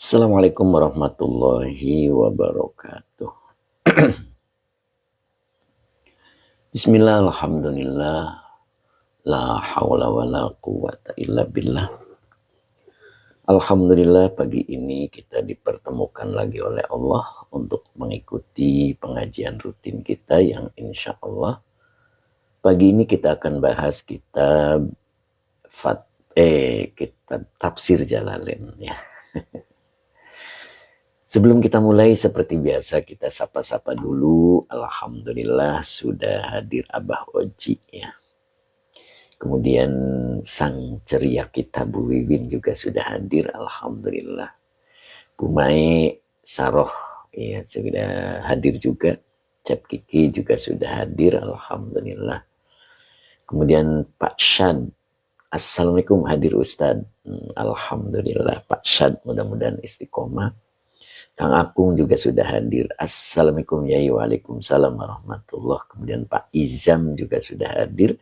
Assalamualaikum warahmatullahi wabarakatuh. Bismillah, alhamdulillah, la hawla wa la quwata illa billah. Alhamdulillah pagi ini kita dipertemukan lagi oleh Allah untuk mengikuti pengajian rutin kita yang insya Allah pagi ini kita akan bahas kitab Tafsir Jalalain ya. Sebelum kita mulai seperti biasa kita sapa-sapa dulu. Alhamdulillah sudah hadir Abah Oji ya. Kemudian sang ceria kita Bu Wiwin juga sudah hadir. Alhamdulillah. Bu Mai Saroh ya sudah hadir juga. Cep Kiki juga sudah hadir. Alhamdulillah. Kemudian Pak Syad. Assalamualaikum hadir Ustadz. Alhamdulillah Pak Syad mudah-mudahan istiqomah. Kang Akung juga sudah hadir. Assalamualaikum ya waalaikumsalam warahmatullah. Kemudian Pak Izam juga sudah hadir.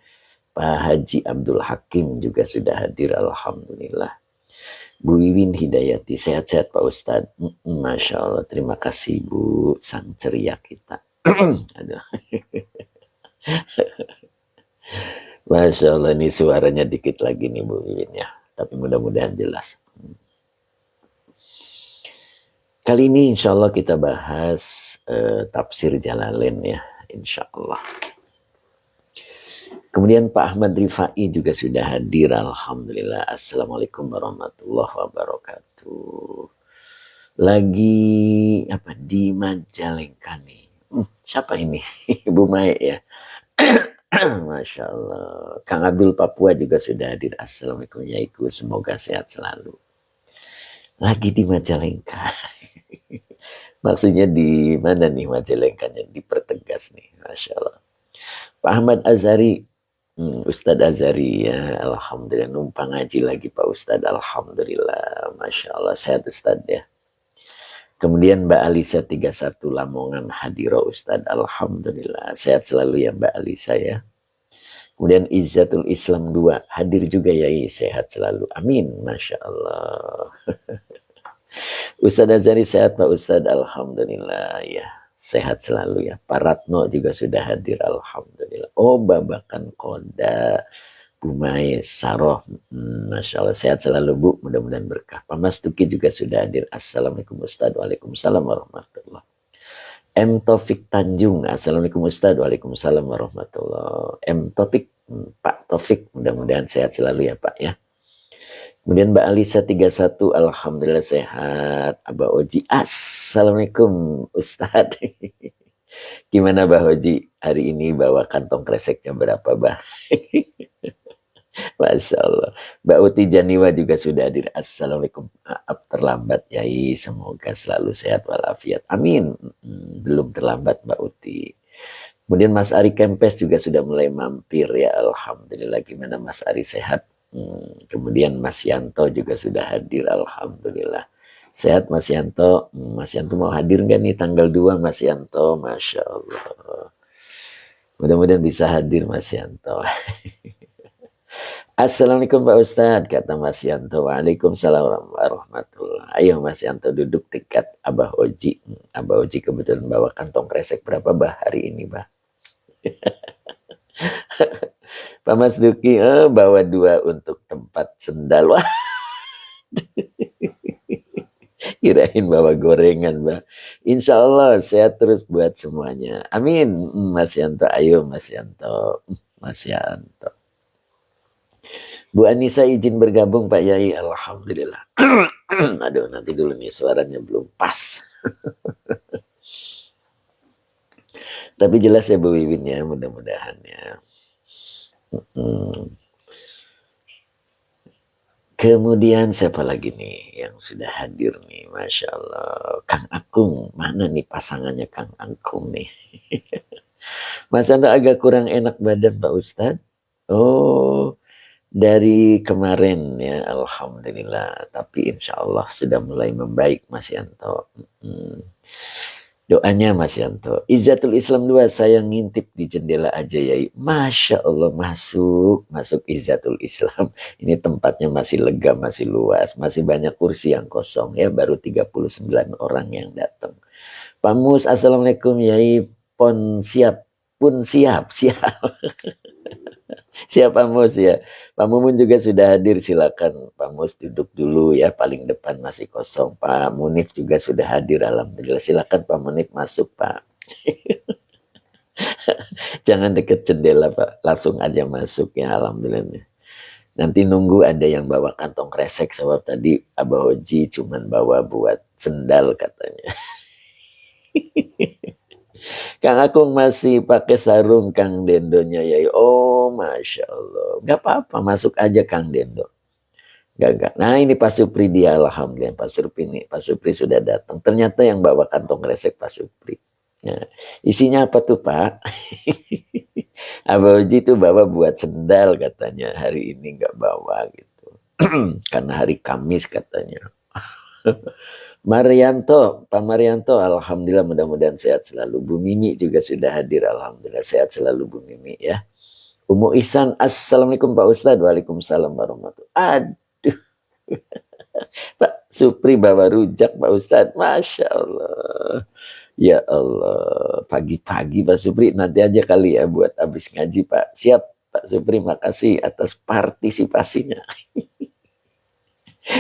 Pak Haji Abdul Hakim juga sudah hadir. Alhamdulillah. Bu Wiwin Hidayati sehat-sehat Pak Ustadz. Masya Allah terima kasih Bu sang ceria kita. Aduh. Masya Allah ini suaranya dikit lagi nih Bu Wiwin ya. Tapi mudah-mudahan jelas. Kali ini insya Allah kita bahas Tafsir Jalalain ya, insya Allah. Kemudian Pak Ahmad Rifai juga sudah hadir, alhamdulillah. Assalamualaikum warahmatullahi wabarakatuh. Lagi apa di Majalengka nih? Siapa ini? Ibu Mai ya. Masya Allah. Kang Abdul Papua juga sudah hadir. Assalamualaikum yaiku. Semoga sehat selalu. Lagi di Majalengka. Maksudnya di mana nih Majalengkanya? Dipertegas nih, Masya Allah. Pak Ahmad Azhari, Ustadz Azhari ya, alhamdulillah numpang ngaji lagi Pak Ustadz, alhamdulillah, Masya Allah sehat Ustadz ya. Kemudian Mbak Alisa 31 Lamongan hadiro Ustadz, alhamdulillah sehat selalu ya Mbak Alisa ya. Kemudian Izzatul Islam 2 hadir juga ya, sehat selalu, amin, Masya Allah. Ustadz Azhari sehat Pak Ustadz, alhamdulillah ya, sehat selalu ya. Pak Ratno juga sudah hadir, alhamdulillah. Oh Babakan Koda, Bu Mai Saroh, Masya Allah sehat selalu Bu, mudah-mudahan berkah. Pak Mas Tuki juga sudah hadir. Assalamualaikum Ustadz, waalaikumsalam warahmatullah. M Taufik Tanjung, assalamualaikum Ustadz, waalaikumsalam warahmatullah. M Taufik, Pak Taufik, mudah-mudahan sehat selalu ya Pak ya. Kemudian Mbak Alisa 31, alhamdulillah sehat. Abah Oji, assalamualaikum Ustadz. Gimana Mbak Oji hari ini bawa kantong kreseknya berapa Mbak? Masya Allah. Mbak Uti Janiwa juga sudah hadir. Assalamualaikum. Maaf terlambat Yai, semoga selalu sehat walafiat. Amin. Belum terlambat Mbak Uti. Kemudian Mas Ari Kempes juga sudah mulai mampir ya. Alhamdulillah. Gimana Mas Ari sehat? Kemudian Mas Yanto juga sudah hadir, alhamdulillah. Sehat Mas Yanto. Mas Yanto mau hadir nggak nih tanggal 2 Mas Yanto? Masya Allah. Mudah-mudahan bisa hadir Mas Yanto. Assalamualaikum Pak Ustadz, kata Mas Yanto. Waalaikumsalam warahmatullahi. Ayo Mas Yanto duduk dekat Abah Oji. Abah Oji kebetulan bawa kantong kresek berapa Bah hari ini Bah? Pak Mas Duki bawa 2 untuk tempat sendal. Wah. Kirain bawa gorengan Mbak. Insya Allah sehat terus buat semuanya. Amin. Mas Yanto, ayo Mas Yanto. Mas Yanto. Bu Anissa izin bergabung Pak Yai. Alhamdulillah. Aduh nanti dulu nih suaranya belum pas. Tapi jelas ya Bu Wiwin ya, mudah-mudahan ya. Kemudian siapa lagi nih yang sudah hadir nih, Masya Allah. Kang Akung, mana nih pasangannya Kang Akung nih? Mas Anda agak kurang enak badan Pak Ustadz? Oh, dari kemarin ya, alhamdulillah. Tapi insya Allah sudah mulai membaik Mas Yanto. Doanya Mas Yanto. Izzatul Islam 2, saya ngintip di jendela aja ya. Masya Allah, masuk Izzatul Islam. Ini tempatnya masih lega, masih luas, masih banyak kursi yang kosong ya. Baru 39 orang yang datang. Pak Mus, Assalamualaikum Yai. Siap. Siap Pak Mus ya. Pak Mumun juga sudah hadir, silakan Pak Mus duduk dulu ya, paling depan masih kosong. Pak Munif juga sudah hadir, alhamdulillah. Silakan Pak Munif masuk Pak. Jangan deket jendela Pak, langsung aja masuk ya, alhamdulillah. Nanti nunggu ada yang bawa kantong kresek, sebab tadi Abah Hoji cuman bawa buat sendal katanya. Kang Akung masih pakai sarung Kang Dendonya ya. Oh, Masya Allah. Gak apa-apa, masuk aja Kang Dendo. Gak. Nah ini Pak Supri dia, alhamdulillah Pak Supri sudah datang. Ternyata yang bawa kantong kresek Pak Supri. Nah, isinya apa tuh Pak? Abah Uji tuh bawa buat sendal katanya. Hari ini gak bawa gitu. Karena hari Kamis katanya. Marianto, Pak Marianto, alhamdulillah mudah-mudahan sehat selalu. Bu Mimi juga sudah hadir, alhamdulillah sehat selalu Bu Mimi ya. Umu Ihsan, assalamualaikum Pak Ustadz, waalaikumsalam warahmatullahi. Aduh, Pak Supri bawa rujak Pak Ustadz, masya Allah. Ya Allah, pagi-pagi Pak Supri, nanti aja kali ya buat habis ngaji Pak. Siap Pak Supri, makasih atas partisipasinya.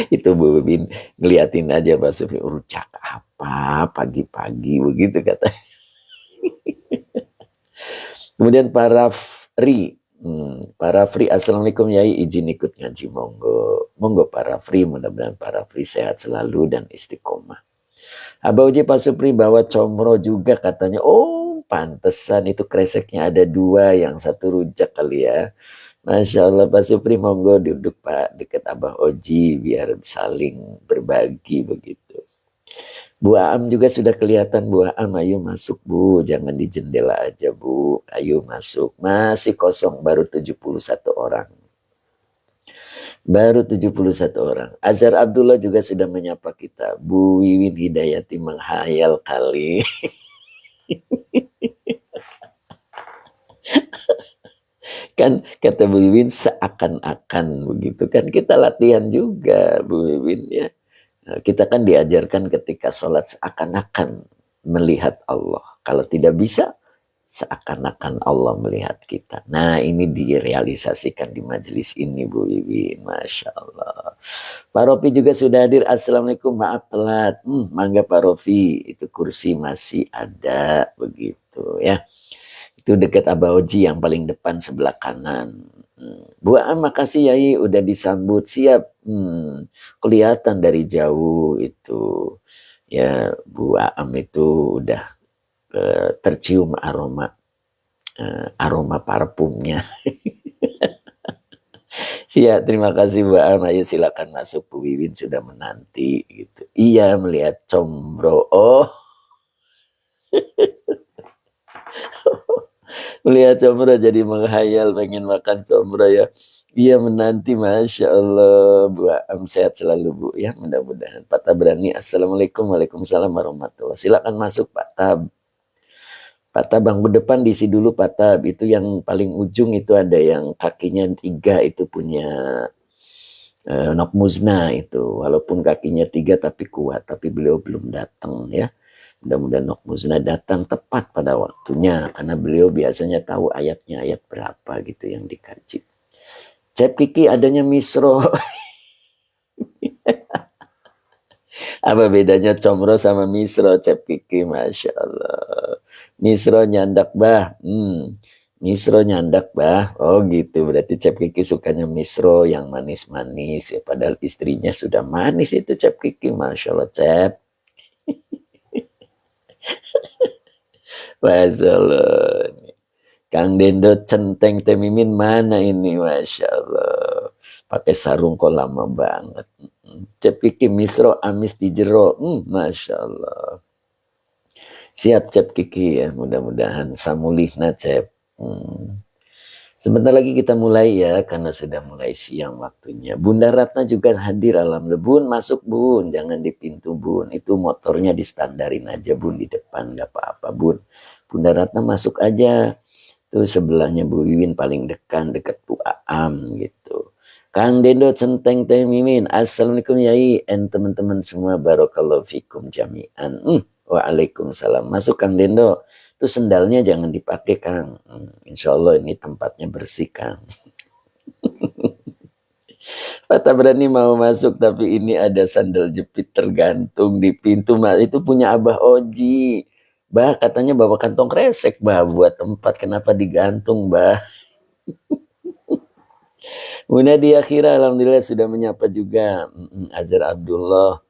Itu Bu Bibin ngeliatin aja Pak Supri, rujak apa pagi-pagi begitu kata. Kemudian para Free, para Free, assalamualaikum Yai, izin ikut ngaji, monggo para Free, mudah-mudahan para Free sehat selalu dan istiqomah. Abah Uji Pak Supri bawa comro juga katanya. Oh pantesan itu kreseknya ada 2, yang satu rujak kali ya. Masya Allah Pak Supri, monggo duduk Pak dekat Abah Oji biar saling berbagi begitu. Bu Aam juga sudah kelihatan. Bu Aam, ayo masuk Bu, jangan di jendela aja Bu, ayo masuk. Masih kosong, baru 71 orang. Baru 71 orang. Azhar Abdullah juga sudah menyapa kita. Bu Wiwin Hidayati menghayal kali. Kan kata Bu Wiwin seakan-akan begitu kan, kita latihan juga Bu Wiwin ya. Kita kan diajarkan ketika sholat seakan-akan melihat Allah. Kalau tidak bisa, seakan-akan Allah melihat kita. Nah ini direalisasikan di majelis ini Bu Wiwin, Masya Allah. Pak Rofi juga sudah hadir, assalamualaikum, maaf telat. Mangga Pak Rofi, itu kursi masih ada begitu ya. Itu dekat Abah Oji yang paling depan sebelah kanan. Bu Am, makasih Yai udah disambut, siap. Kelihatan dari jauh itu ya, Bu Am itu udah tercium aroma parfumnya. Siap, terima kasih Bu Am. Ayo silakan masuk, Bu Wiwin sudah menanti gitu. Iya, melihat combro. Oh. Melihat combro jadi menghayal pengen makan combro ya. Iya, menanti, Masya Allah. Bu Am sehat selalu Bu ya, mudah-mudahan. Pak Tabrani, assalamualaikum, waalaikumsalam warahmatullahi. Silakan masuk Pak Tab. Pak Tab, bangku depan diisi dulu Pak Tab. Itu yang paling ujung itu ada yang kakinya 3 itu punya Nok Muzna itu. Walaupun kakinya 3 tapi kuat, tapi beliau belum datang ya. Mudah-mudahan Nok Muzna datang tepat pada waktunya, karena beliau biasanya tahu ayatnya ayat berapa gitu yang dikaji. Cep Kiki adanya misro. Apa bedanya comro sama misro Cep Kiki? Masya Allah. Misro nyandak bah. Misro nyandak bah. Oh gitu, berarti Cep Kiki sukanya misro yang manis-manis ya. Padahal istrinya sudah manis itu Cep Kiki. Masya Allah Cep. Masalah. Kang Dendo centeng temimin mana ini, Masya Allah. Pakai sarung kok lama banget. Cep Kiki misro amis di jero. Masya Allah. Siap Cep Kiki ya, mudah-mudahan samulihna Cep. Sebentar lagi kita mulai ya, karena sudah mulai siang waktunya. Bunda Ratna juga hadir, alhamdulillah. Bun, masuk bun, jangan di pintu bun. Itu motornya distandarin aja bun, di depan, nggak apa-apa bun. Bunda Ratna masuk aja. Tuh sebelahnya Bu Wiwin paling dekat Bu Aam gitu. Kang Dendo Centeng Teh Mimin. Assalamualaikum Yai. And teman-teman semua, barakallahu fikum jami'an. Waalaikumsalam. Masuk Kang Dendo. Itu sendalnya jangan dipakai Kang. Insya Allah ini tempatnya bersih Kang. Pata berani mau masuk tapi ini ada sandal jepit tergantung di pintu. Itu punya Abah Oji. Bah katanya bawa kantong kresek bah buat tempat, kenapa digantung bah. Bunda di akhirah alhamdulillah sudah menyapa juga. Azhar Abdullah.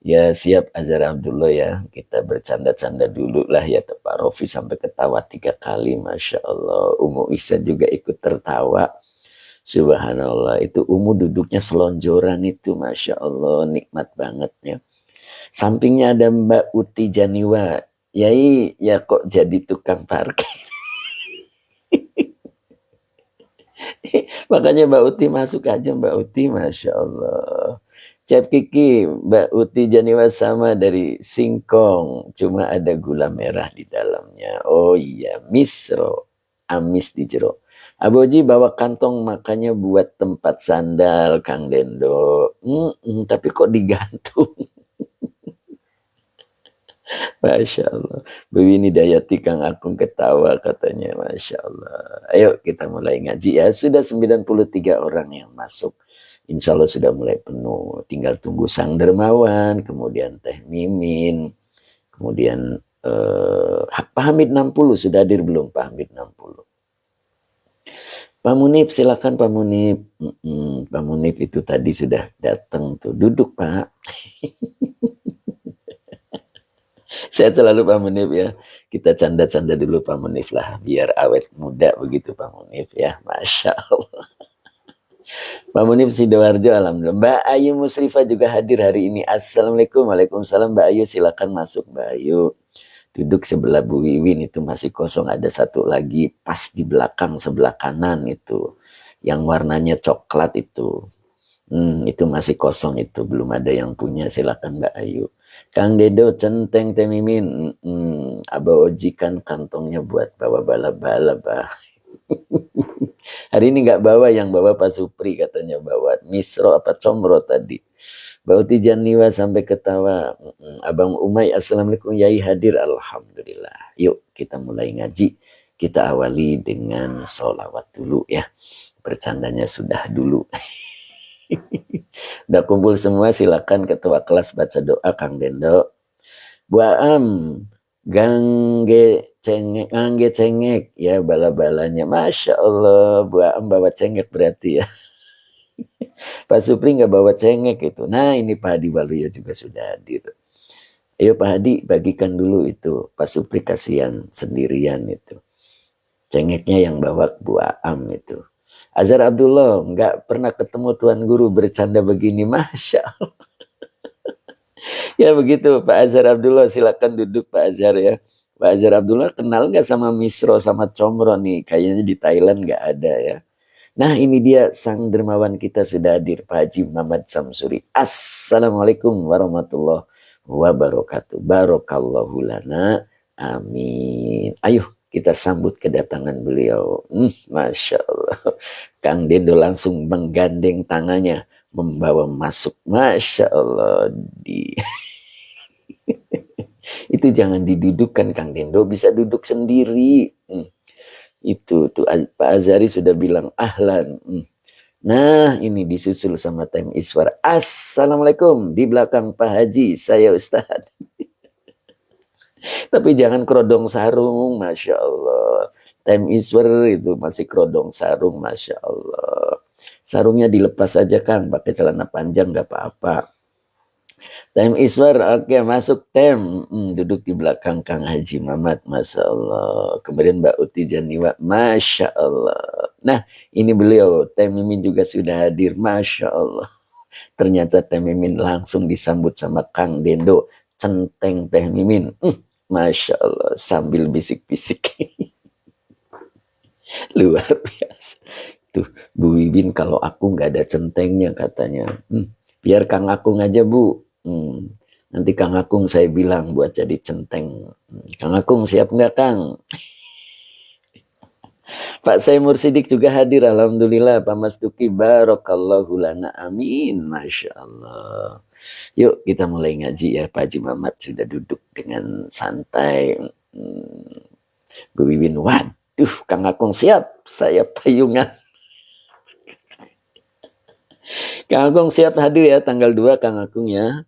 Ya siap Azhar Abdullah ya. Kita bercanda-canda dulu lah ya. Pak Rofi sampai ketawa 3 kali. Masya Allah. Umu Isa juga ikut tertawa. Subhanallah. Itu Umu duduknya selonjoran itu. Masya Allah. Nikmat banget ya. Sampingnya ada Mbak Uti Janiwa. Yai ya kok jadi tukang parkir. Makanya Mbak Uti masuk aja Mbak Uti. Masya Allah. Cap Kiki, Mbak Uti Janiwa sama dari singkong, cuma ada gula merah di dalamnya. Oh iya, misro, amis di jero. Aboji bawa kantong makanya buat tempat sandal, Kang Dendo. Tapi kok digantung? Masya Allah. Bewini Dayati Kang Akung ketawa katanya. Masya Allah. Ayo kita mulai ngaji ya. Sudah 93 orang yang masuk. Insya Allah sudah mulai penuh. Tinggal tunggu Sang Dermawan, kemudian Teh Mimin, kemudian Pak Hamid 60 sudah hadir belum Pak Hamid 60? Pak Munib silakan Pak Munib. Pak Munib itu tadi sudah datang tuh. Duduk Pak. Saya selalu Pak Munib ya. Kita canda-canda dulu Pak Munib lah. Biar awet muda begitu Pak Munib ya. Masya Allah. Pak Munib Sidoarjo alhamdulillah. Mbak Ayu Musrifah juga hadir hari ini. Assalamualaikum. Waalaikumsalam Mbak Ayu. Silakan masuk Mbak Ayu. Duduk sebelah Bu Wiwin itu masih kosong. Ada satu lagi pas di belakang sebelah kanan itu. Yang warnanya coklat itu. Itu masih kosong itu. Belum ada yang punya. Silakan Mbak Ayu. Kang Dedo Centeng Temimin. Abah Oji kan kantongnya buat bawa bala-bala bah. Hari ini nggak bawa, yang bawa Pak Supri katanya bawa misro apa comro tadi. Bauti Janiwa sampai ketawa. Abang Umay assalamualaikum Yai hadir alhamdulillah. Yuk kita mulai ngaji. Kita awali dengan sholawat dulu ya. Bercandanya sudah dulu. Udah kumpul semua, silakan ketua kelas baca doa Kang Dendo. Bu Am gangge cengek ya bala-balanya. Masya Allah Bu Am bawa cengek berarti ya. Pak Supri nggak bawa cengek itu. Nah ini Pak Hadi Waluyo juga sudah hadir. Ayo Pak Hadi bagikan dulu itu. Pak Supri kasihan sendirian itu. Cengeknya yang bawa Bu Am itu. Azhar Abdullah nggak pernah ketemu Tuan Guru bercanda begini. Masya Allah. Ya begitu Pak Azhar Abdullah, silakan duduk Pak Azhar ya. Pak Azhar Abdullah kenal nggak sama Misro sama Comro nih? Kayaknya di Thailand nggak ada ya. Nah ini dia Sang Dermawan kita sudah hadir, Pak Haji Muhammad Samsuri. Assalamualaikum warahmatullahi wabarakatuh. Barokallahu lana. Amin. Ayo kita sambut kedatangan beliau. Masya Allah. Kang Dendo langsung menggandeng tangannya, membawa masuk. Masya Allah. Itu jangan didudukkan Kang Dendo, bisa duduk sendiri. Itu tuh Pak Azhari sudah bilang ahlan. Nah ini disusul sama Tem Iswar. Assalamualaikum, di belakang Pak Haji saya Ustaz. Tapi jangan kerodong sarung. Masya Allah. Tem Iswar itu masih kerodong sarung. Masya Allah. Sarungnya dilepas aja Kang, pakai celana panjang gak apa-apa. Tem Iswar, oke masuk Tem. Duduk di belakang Kang Haji Mamat, Masya Allah. Kemudian Mbak Uti Janiwa, Masya Allah. Nah ini beliau, Tem Mimin juga sudah hadir, Masya Allah. Ternyata Tem Mimin langsung disambut sama Kang Dendo. Centeng Teh Mimin, Masya Allah, sambil bisik-bisik. Luar biasa. Bu Wibin, kalau aku nggak ada centengnya katanya. Biar Kang Akung aja Bu. Nanti Kang Akung saya bilang buat jadi centeng. Kang Akung siap nggak Kang? Pak Saimur Sidik juga hadir. Alhamdulillah. Pak Mas Duki barokallahu lana. Amin. Masya Allah. Yuk kita mulai ngaji ya. Pak Haji Mamat sudah duduk dengan santai. Bu Wibin, waduh Kang Akung siap. Saya payungan. Kang Akung siap hadir ya tanggal 2 Kang Akung ya.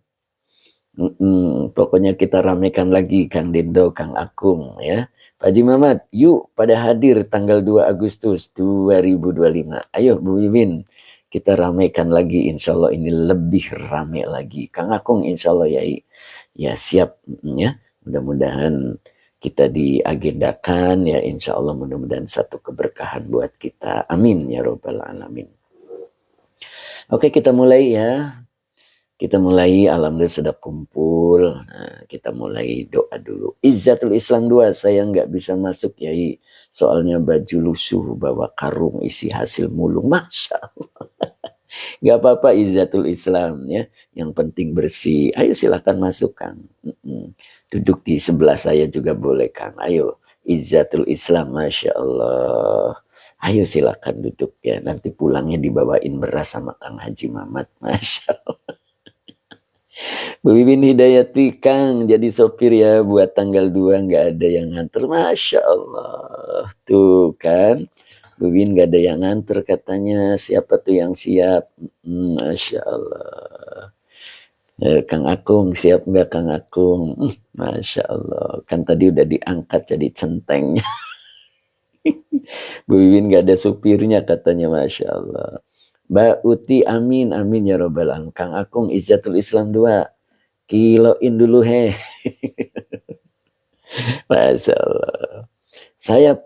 Pokoknya kita ramekan lagi Kang Dendo, Kang Akung ya. Pak Haji Mamat, yuk pada hadir tanggal 2 Agustus 2025. Ayo Bu Mimin, kita ramekan lagi, insya Allah ini lebih rame lagi. Kang Akung insya Allah ya siap ya. Mudah-mudahan kita diagendakan ya, insya Allah mudah-mudahan satu keberkahan buat kita. Amin ya Rabbal Alamin. Oke, kita mulai ya. Kita mulai, alhamdulillah sudah kumpul. Nah, kita mulai doa dulu. Izzatul Islam 2, saya nggak bisa masuk Yai. Soalnya baju lusuh, bawa karung isi hasil mulung. Masya Allah. Nggak apa-apa Izzatul Islam ya. Yang penting bersih. Ayo silakan masuk Kang. Duduk di sebelah saya juga boleh Kang. Ayo Izzatul Islam, Masya Allah. Ayo silakan duduk ya. Nanti pulangnya dibawain beras sama Kang Haji Mamat. Masya Allah. Bu Wibin Hidayati, Kang jadi sopir ya buat tanggal 2 nggak ada yang nganter. Masya Allah. Tuh kan. Bu Wibin nggak ada yang nganter katanya. Siapa tuh yang siap? Masya Allah. Kang Akung siap nggak Kang Akung? Masya Allah. Kan tadi udah diangkat jadi centengnya. Bu Wibin nggak ada supirnya katanya. Masya Allah. Mbak Uti, amin, amin ya robbal alamin. Kang Akung, Izzatul Islam 2. Kiloin dulu he. Masya Allah. Saya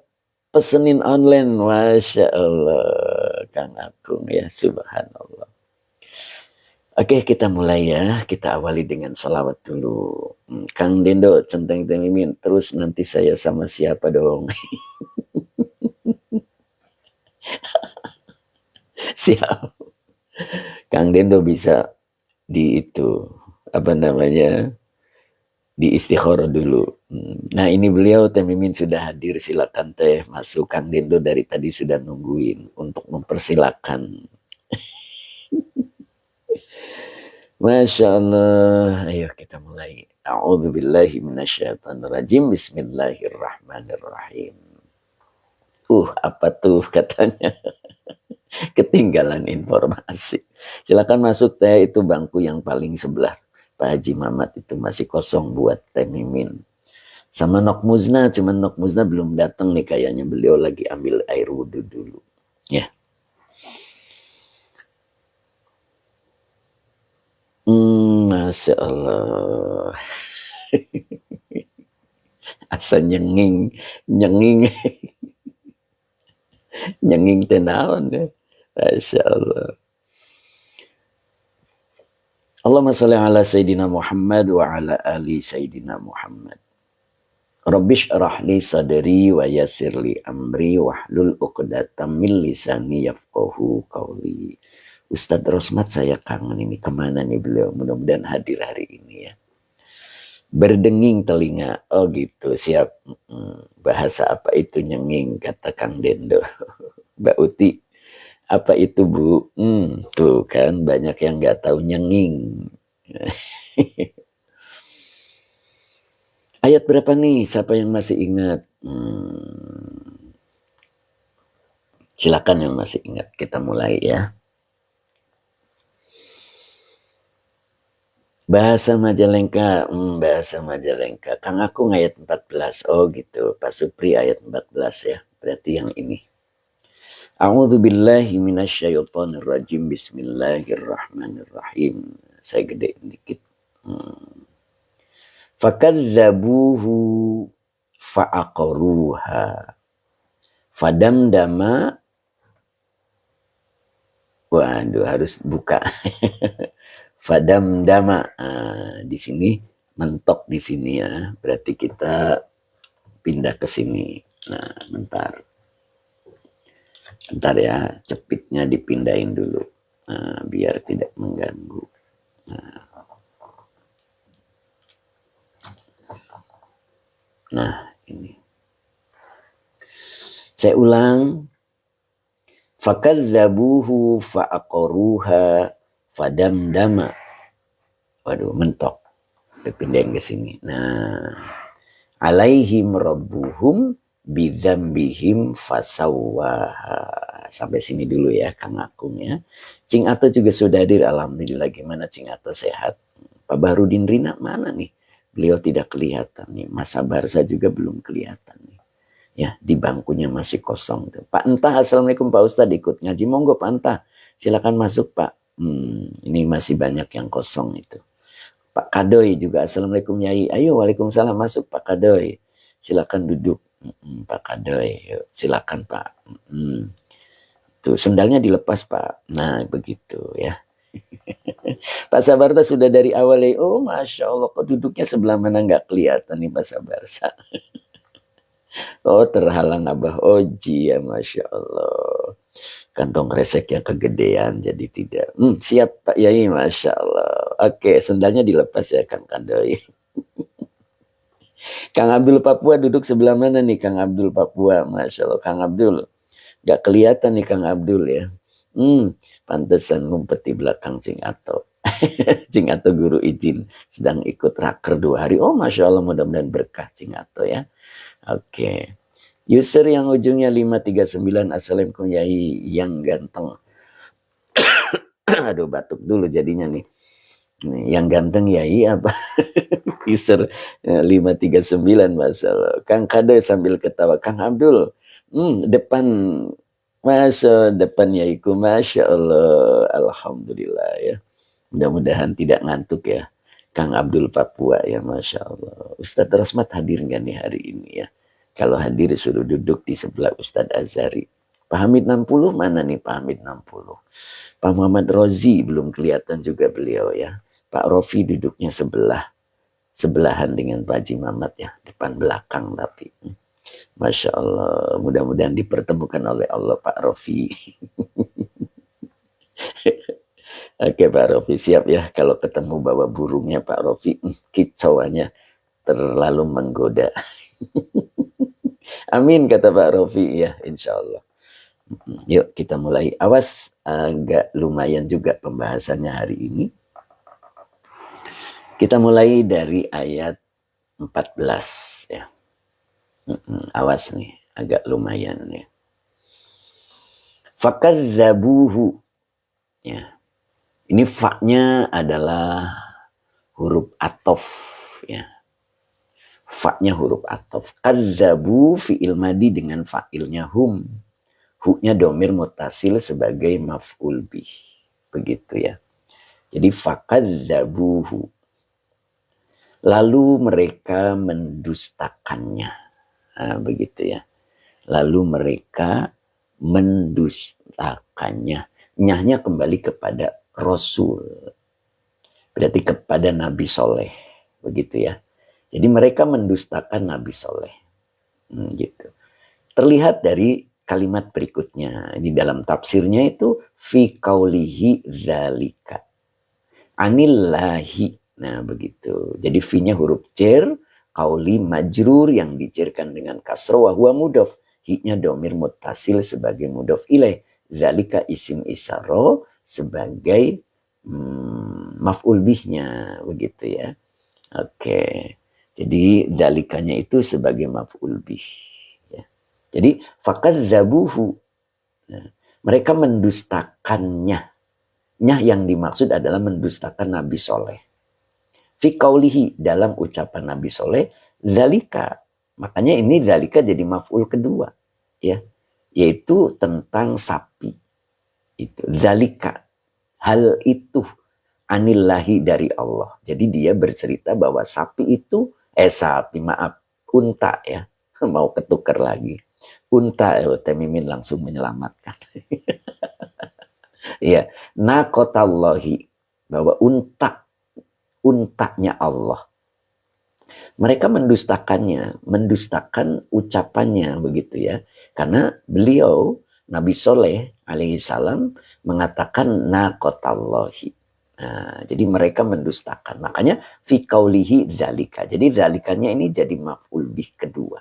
pesenin online. Masya Allah. Kang Akung ya, subhanallah. Oke, kita mulai ya. Kita awali dengan salawat dulu. Kang Dendo, centeng temimin. Terus nanti saya sama siapa dong? Siap. Kang Dendo bisa di itu apa namanya di istikharah dulu. Nah ini beliau Teh Mimin sudah hadir, silakan Teh masuk. Kang Dendo dari tadi sudah nungguin untuk mempersilakan. Masya Allah. Ayo kita mulai. A'udzubillahi minasyaitonirrajim. Bismillahirrahmanirrahim. Apa tuh katanya? Ketinggalan informasi. Silakan masuk Teh, itu bangku yang paling sebelah Pak Haji Mamat itu masih kosong buat Teh Mimin. Sama Nok Muzna, cuman Nok Muzna belum datang nih kayaknya, beliau lagi ambil air wudhu dulu. Ya. Masya Allah. Asa nyenging nyenging tenawan ya. Masya Allah. Allahumma salli ala Sayyidina Muhammad wa ala ali Sayyidina Muhammad. Rabbish rahli sadri wa yasirli amri wahlul uqdatam min lisani yafqahu qawli. Ustadz Rosmat saya kangen ini, kemana nih beliau, mudah-mudahan hadir hari ini ya. Berdenging telinga, oh gitu, siap. Bahasa apa itu nyenging, kata Kang Dendo. Mbak Uti, apa itu Bu? Tuh kan banyak yang nggak tahu nyenging. Ayat berapa nih? Siapa yang masih ingat? Silakan yang masih ingat. Kita mulai ya. Bahasa Majalengka, bahasa Majalengka. Kang Akung ayat 14. Oh gitu. Pak Supri ayat 14 ya. Berarti yang ini. A'udzu billahi minasyaitonir rajim. Bismillahirrahmanirrahim. Saya gedein dikit. Fakadzabuhu fa'aqaruha. Fadamdama. Waduh, harus buka. Fadamdama. Di sini mentok di sini ya. Berarti kita pindah ke sini. Nah, bentar. Ntar ya, cepitnya dipindahin dulu. Nah, biar tidak mengganggu. Nah, ini. Saya ulang. Fakadzabuhu fa'aqaruha fadamdama. Waduh, mentok. Saya pindahin ke sini. Nah, alaihim rabbuhum bidzambihim fasawwaha. Sampai sini dulu ya Kang Akung ya. Cing Ato juga sudah hadir, alhamdulillah. Gimana Cing Ato, sehat? Pak Barudin Rina mana nih? Beliau tidak kelihatan nih. Mas Sabarsa juga belum kelihatan nih. Ya, di bangkunya masih kosong tuh. Pak Entah, assalamualaikum Pak Ustadz, ikut ngaji, monggo Pak Entah. Silakan masuk Pak. Ini masih banyak yang kosong itu. Pak Kadoy juga, assalamualaikum Yai. Ayo, waalaikumsalam, masuk Pak Kadoy. Silakan duduk. Pak Kadoy, yuk, silakan Pak. Tuh, sendalnya dilepas Pak. Nah, begitu ya. Pak Sabarta sudah dari awal ya. Oh, Masya Allah, kok duduknya sebelah mana nggak kelihatan nih Pak Sabarta. Oh, terhalang Abah Oji ya, Masya Allah. Kantong reseknya kegedean jadi tidak. Siap Pak Yai, Masya Allah. Oke, sendalnya dilepas ya Kang Kandoy. Kang Abdul Papua duduk sebelah mana nih Kang Abdul Papua? Masya Allah, Kang Abdul. Gak kelihatan nih Kang Abdul ya. Pantesan ngumpet di belakang Cing Ato. Cing Ato guru izin sedang ikut raker 2 hari. Oh, Masya Allah, mudah-mudahan berkah Cing Ato ya. Oke. User yang ujungnya 539, assalamualaikum Yai yang ganteng. Aduh, batuk dulu jadinya nih. Yang ganteng Yai apa? User 539, masalah. Kang Kade sambil ketawa. Kang Abdul, depan depan Yaiku, Masya Allah, alhamdulillah ya. Mudah-mudahan tidak ngantuk ya. Kang Abdul Papua ya, Masya Allah. Ustadz Rasmat hadir nggak nih hari ini ya? Kalau hadir suruh duduk di sebelah Ustadz Azhari. Pak Hamid 60 mana nih Pak Hamid 60? Pak Muhammad Rozi belum kelihatan juga beliau ya. Pak Rofi duduknya sebelahan dengan Pak Haji Mamat ya. Depan belakang tapi. Masya Allah, mudah-mudahan dipertemukan oleh Allah Pak Rofi. Oke Pak Rofi, siap ya. Kalau ketemu bawa burungnya Pak Rofi, kicauannya terlalu menggoda. Amin kata Pak Rofi ya, insya Allah. Yuk kita mulai. Awas, agak lumayan juga pembahasannya hari ini. Kita mulai dari ayat 14 ya. Awas nih, agak lumayan ya. Fakadzabuhu ya. Ini fa-nya adalah huruf atof ya. Fa-nya huruf atof. Kadzabu fi'il madi dengan fa'ilnya hum. Hu-nya domir mutasil sebagai maf'ul bih. Begitu ya. Jadi fakadzabuhu. Lalu mereka mendustakannya. Nah, begitu ya. Lalu mereka mendustakannya. Nyahnya kembali kepada Rasul. Berarti kepada Nabi Soleh. Begitu ya. Jadi mereka mendustakan Nabi Soleh. Gitu. Terlihat dari kalimat berikutnya. Di dalam tafsirnya itu fi qaulihi dzalika. Anillahi. Nah begitu. Jadi fi-nya huruf jar, qauli majrur yang dijerkan dengan kasroh wa huwa mudhof. Hi-nya domir muttasil sebagai mudhof ilaih. Dzalika isim isyarah sebagai maf'ul bihnya. Begitu ya. Oke. Jadi dalikanya itu sebagai maf'ul bih. Ya. Jadi fakadzabuhu. Nah, mereka mendustakannya. Nyah yang dimaksud adalah mendustakan Nabi Soleh. Fi qaulihi dalam ucapan Nabi Soleh, zalika. Makanya ini zalika jadi maf'ul kedua. Ya. Yaitu tentang sapi. Itu zalika. Hal itu anillahi dari Allah. Jadi dia bercerita bahwa sapi itu, unta ya. Mau ketukar lagi. Unta, Temimin langsung menyelamatkan. Ya, naqotallahi, bahwa untanya Allah. Mereka mendustakannya, mendustakan ucapannya begitu ya. Karena beliau Nabi Soleh alaihi salam mengatakan naqatallahi. Nah, jadi mereka mendustakan. Makanya fi qaulihi zalika. Jadi zalikanya ini jadi maf'ul bih kedua.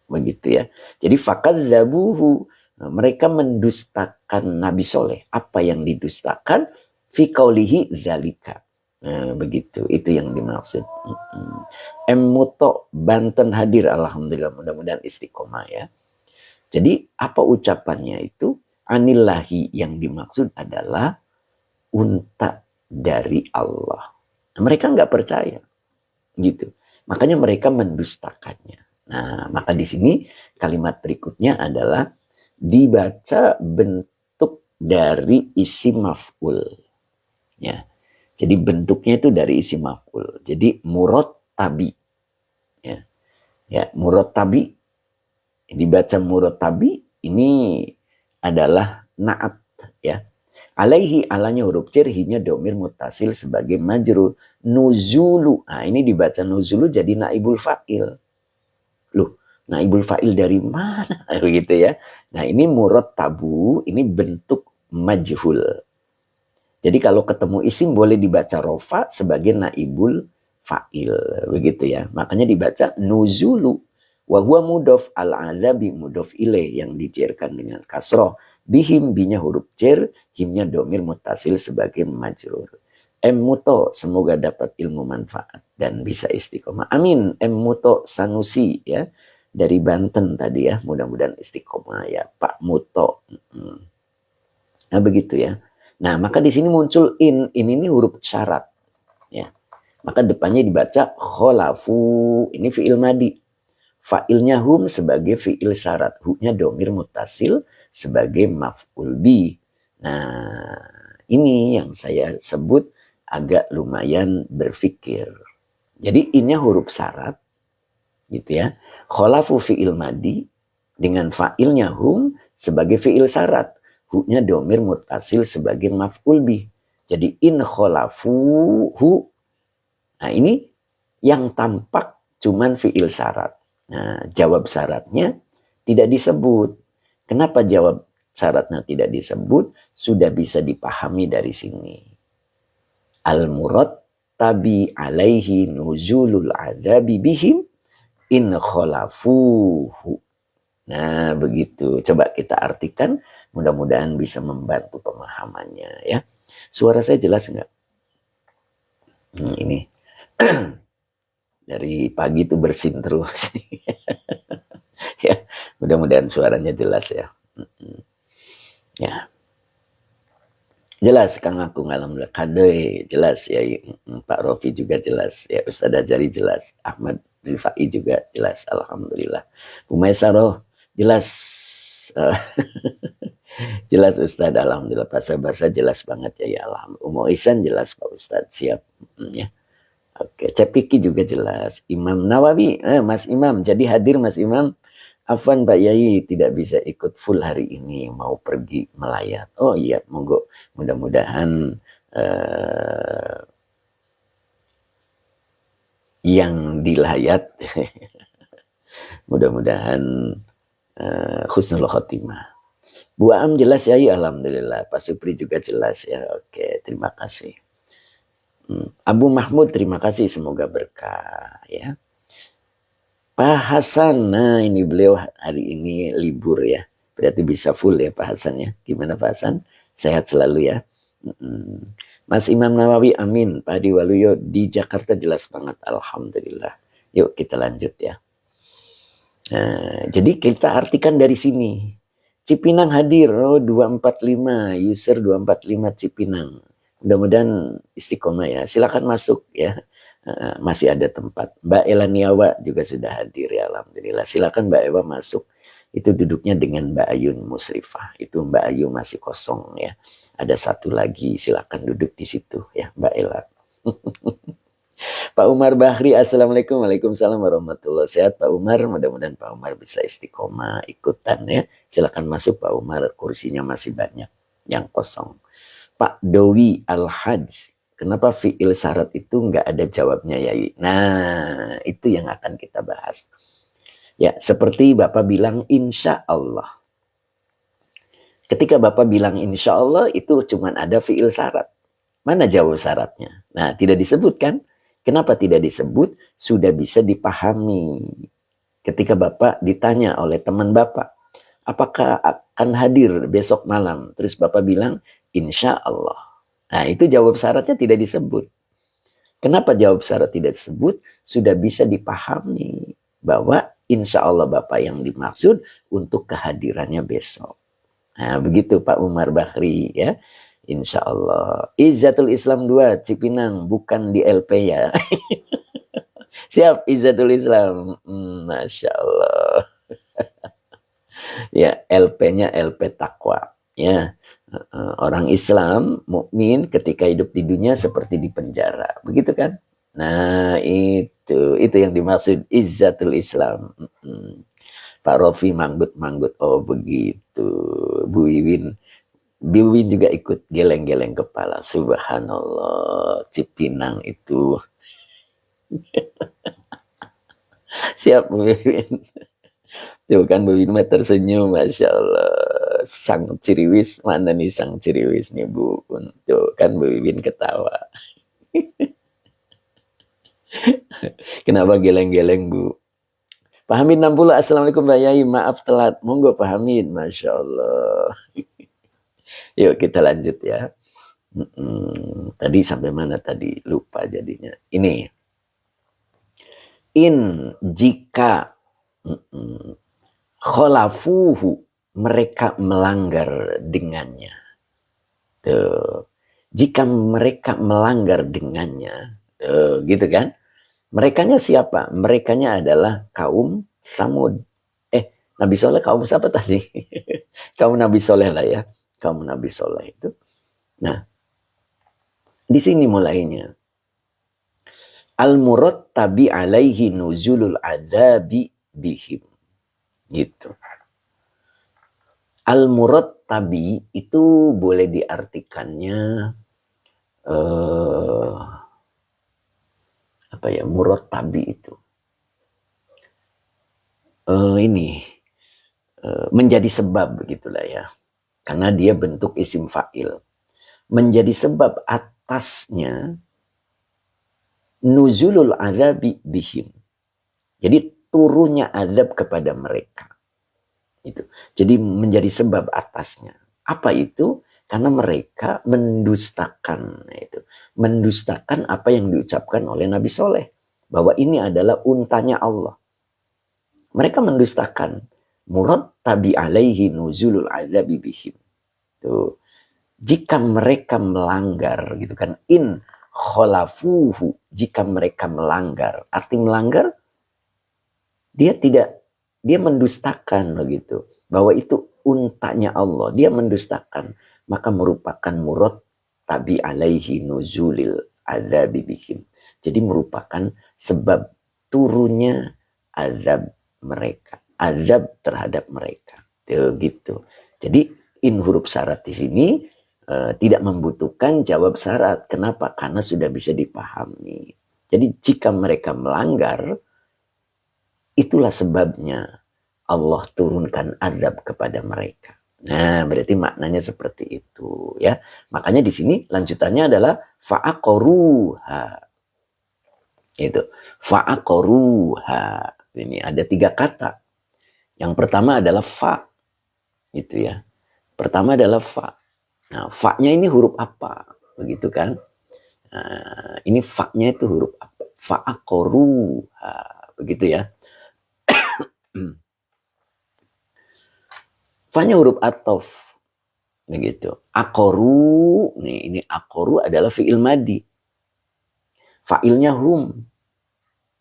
Begitu ya. Jadi fakadzabuhu. Nah, mereka mendustakan Nabi Soleh. Apa yang didustakan? Fi qaulihi zalika. Nah, begitu. Itu yang dimaksud. Muto Banten hadir. Alhamdulillah. Mudah-mudahan istiqomah ya. Jadi apa ucapannya itu? Anillahi, yang dimaksud adalah unta dari Allah. Mereka nggak percaya, gitu. Makanya mereka mendustakannya. Nah, maka di sini kalimat berikutnya adalah dibaca bentuk dari isim maf'ul. Ya, jadi bentuknya itu dari isim maf'ul. Jadi murattabi. Ya, murattabi. Dibaca murattabi ini adalah naat, ya. Alaihi, alanya huruf jar, hinya domir mutasil sebagai majrur. Nuzulu, nah ini dibaca nuzulu jadi naibul fa'il. Loh, naibul fa'il dari mana? Begitu ya. Nah ini murattabu, ini bentuk majhul. Jadi kalau ketemu isim boleh dibaca rofa sebagai naibul fa'il. Begitu ya. Makanya dibaca nuzulu. Wa huwa mudhof al-adzabi mudhof ilaih, yang dijarkan dengan kasroh. Bihim, binya huruf jar, himnya domir mutasil sebagai majrur. Muto, semoga dapat ilmu manfaat dan bisa istiqomah. Amin. Muto Sanusi ya, dari Banten tadi ya, mudah-mudahan istiqomah ya Pak Muto. Nah begitu ya. Nah maka di sini muncul ini huruf syarat ya. Maka depannya dibaca kholafu, ini fi'il madi. Fa'ilnya hum sebagai fi'il syarat, hu-nya domir mutasil sebagai maf'ul bi. Nah, ini yang saya sebut agak lumayan berpikir. Jadi ini huruf syarat, gitu ya. Kholafu fi'il madi dengan fa'ilnya hum sebagai fi'il syarat, hu-nya domir mutasil sebagai maf'ul bi. Jadi in kholafu hu. Nah, ini yang tampak cuman fi'il syarat. Nah, jawab syaratnya tidak disebut. Kenapa jawab syaratnya tidak disebut? Sudah bisa dipahami dari sini. Al-murad tabi alaihi nuzulul adabi bihim in kholafuhu. Nah, begitu. Coba kita artikan. Mudah-mudahan bisa membantu pemahamannya ya. Suara saya jelas nggak? Ini dari pagi itu bersin terus. Ya, mudah-mudahan suaranya jelas ya. Ya. Jelas Kang Akung, alhamdulillah. Kade jelas ya. Pak Rofi juga jelas ya. Ustaz Ajari jelas. Ahmad Rifai juga jelas, alhamdulillah. Umaisaroh jelas. Jelas Ustaz, alhamdulillah. Pak Sabarsa jelas banget ya. Ya alhamdulillah. Umo Isan jelas Pak Ustaz, siap ya. Oke, Cep Kiki juga jelas. Imam Nawawi, Mas Imam, jadi hadir Mas Imam. Afwan Pak Yai tidak bisa ikut full hari ini, mau pergi melayat. Oh iya, monggo. Mudah-mudahan yang dilayat, mudah-mudahan husnul khotimah. Bu Am jelas Yai, alhamdulillah. Pak Supri juga jelas ya. Oke, terima kasih. Abu Mahmud, terima kasih, semoga berkah ya. Pak Hasan, nah ini beliau hari ini libur ya, berarti bisa full ya Pak Hasan ya. Gimana Pak Hasan? Sehat selalu ya. Mas Imam Nawawi, amin. Pak Adi Waluyo di Jakarta jelas banget, alhamdulillah. Yuk kita lanjut ya. Nah, jadi kita artikan dari sini. Cipinang hadir, 245, user 245 Cipinang. Mudah-mudahan istiqomah ya. Silakan masuk ya. Masih ada tempat. Mbak Elaniawa juga sudah hadir ya, alhamdulillah. Silakan Mbak Ewa masuk. Itu duduknya dengan Mbak Ayun Musrifah. Itu Mbak Ayu masih kosong ya. Ada satu lagi, silakan duduk di situ ya Mbak Ela. Pak Umar Bahri, assalamualaikum, waalaikumsalam warahmatullahi. Sehat Pak Umar, mudah-mudahan Pak Umar bisa istiqomah ikutan ya. Silakan masuk Pak Umar, kursinya masih banyak yang kosong. Pak Dowi Al-Hajj, kenapa fi'il syarat itu nggak ada jawabnya Yai? Nah, itu yang akan kita bahas. Ya, seperti Bapak bilang insya Allah. Ketika Bapak bilang insya Allah itu cuma ada fiil syarat. Mana jawab syaratnya? Nah, tidak disebutkan. Kenapa tidak disebut? Sudah bisa dipahami. Ketika Bapak ditanya oleh teman Bapak, apakah akan hadir besok malam? Terus Bapak bilang, insya Allah. Nah, itu jawab syaratnya tidak disebut. Kenapa jawab syarat tidak disebut? Sudah bisa dipahami bahwa insya Allah Bapak yang dimaksud untuk kehadirannya besok. Nah, begitu Pak Umar Bakri ya. Insya Allah. Izzatul Islam 2, Cipinang, bukan di LP ya. Siap, Izzatul Islam. Masya Allah. Ya, LP-nya LP Takwa. Ya, orang Islam, mukmin ketika hidup di dunia seperti di penjara. Begitu kan? Nah, itu yang dimaksud Izzatul Islam. Pak Rofi manggut-manggut. Oh, begitu. Bu Wiwin juga ikut geleng-geleng kepala. Subhanallah, Cipinang itu. Siap Bu Wiwin. Tuh kan Bu Wiwin tersenyum, Masya Allah. Sang ciriwis, mana nih sang ciriwis nih Bu? Tuh kan Bu Wiwin ketawa. Kenapa geleng-geleng Bu? Pak Hamid 60, Assalamualaikum Mbak Yai, maaf telat. Monggo Pak Hamid, Masya Allah. Yuk kita lanjut ya. Tadi sampai mana tadi? Lupa jadinya. Ini. Jika kholafuhu, mereka melanggar dengannya. Tuh. Jika mereka melanggar dengannya. Tuh, gitu kan? Merekanya siapa? Merekanya adalah kaum Samud. Nabi Soleh kaum siapa tadi? Kaum Nabi Soleh lah ya. Kaum Nabi Soleh itu. Nah, di sini mulainya. Al-murattabi alaihi nuzulul adzabi bihim. Gitu. Al-murattabi itu boleh diartikannya apa ya, murattabi itu menjadi sebab begitulah ya, karena dia bentuk isim fa'il, menjadi sebab atasnya nuzulul azabi bihim, jadi turunnya azab kepada mereka itu, jadi menjadi sebab atasnya. Apa itu? Karena mereka mendustakan itu, mendustakan apa yang diucapkan oleh Nabi Soleh, bahwa ini adalah untanya Allah. Mereka mendustakan. Murattabi alaihi nuzulul azabi bihim. Tuh. Jika mereka melanggar, gitu kan, in kholafuhu, jika mereka melanggar. Arti melanggar, dia mendustakan begitu, bahwa itu untanya Allah. Dia mendustakan, maka merupakan murattabi alaihi nuzulil azabi bihim. Jadi merupakan sebab turunnya azab mereka, azab terhadap mereka. Gitu. Jadi in huruf syarat di sini tidak membutuhkan jawab syarat. Kenapa? Karena sudah bisa dipahami. Jadi jika mereka melanggar, itulah sebabnya Allah turunkan azab kepada mereka. Nah, berarti maknanya seperti itu ya. Makanya di sini lanjutannya adalah fa'aqaruha. Itu fa'aqaruha. Ini ada 3 kata. Yang pertama adalah fa. Itu ya. Pertama adalah fa. Nah, fa-nya ini huruf apa? Begitu kan? Nah, ini fa-nya itu huruf apa? Fa'aqaruha. Begitu ya. Fa-nya huruf atof. Begitu. Aqaru, nih ini aqaru adalah fi'il madi. Fa'ilnya hum.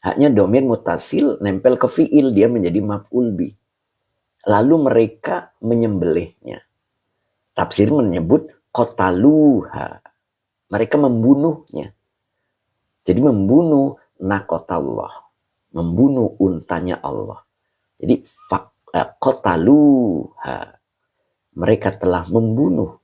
Haknya domir mutasil nempel ke fi'il, dia menjadi maf'ul bi. Lalu mereka menyembelihnya. Tafsir menyebut qataluha. Mereka membunuhnya. Jadi membunuh nakotallah. Membunuh untanya Allah. Jadi qataluha. Mereka telah membunuh.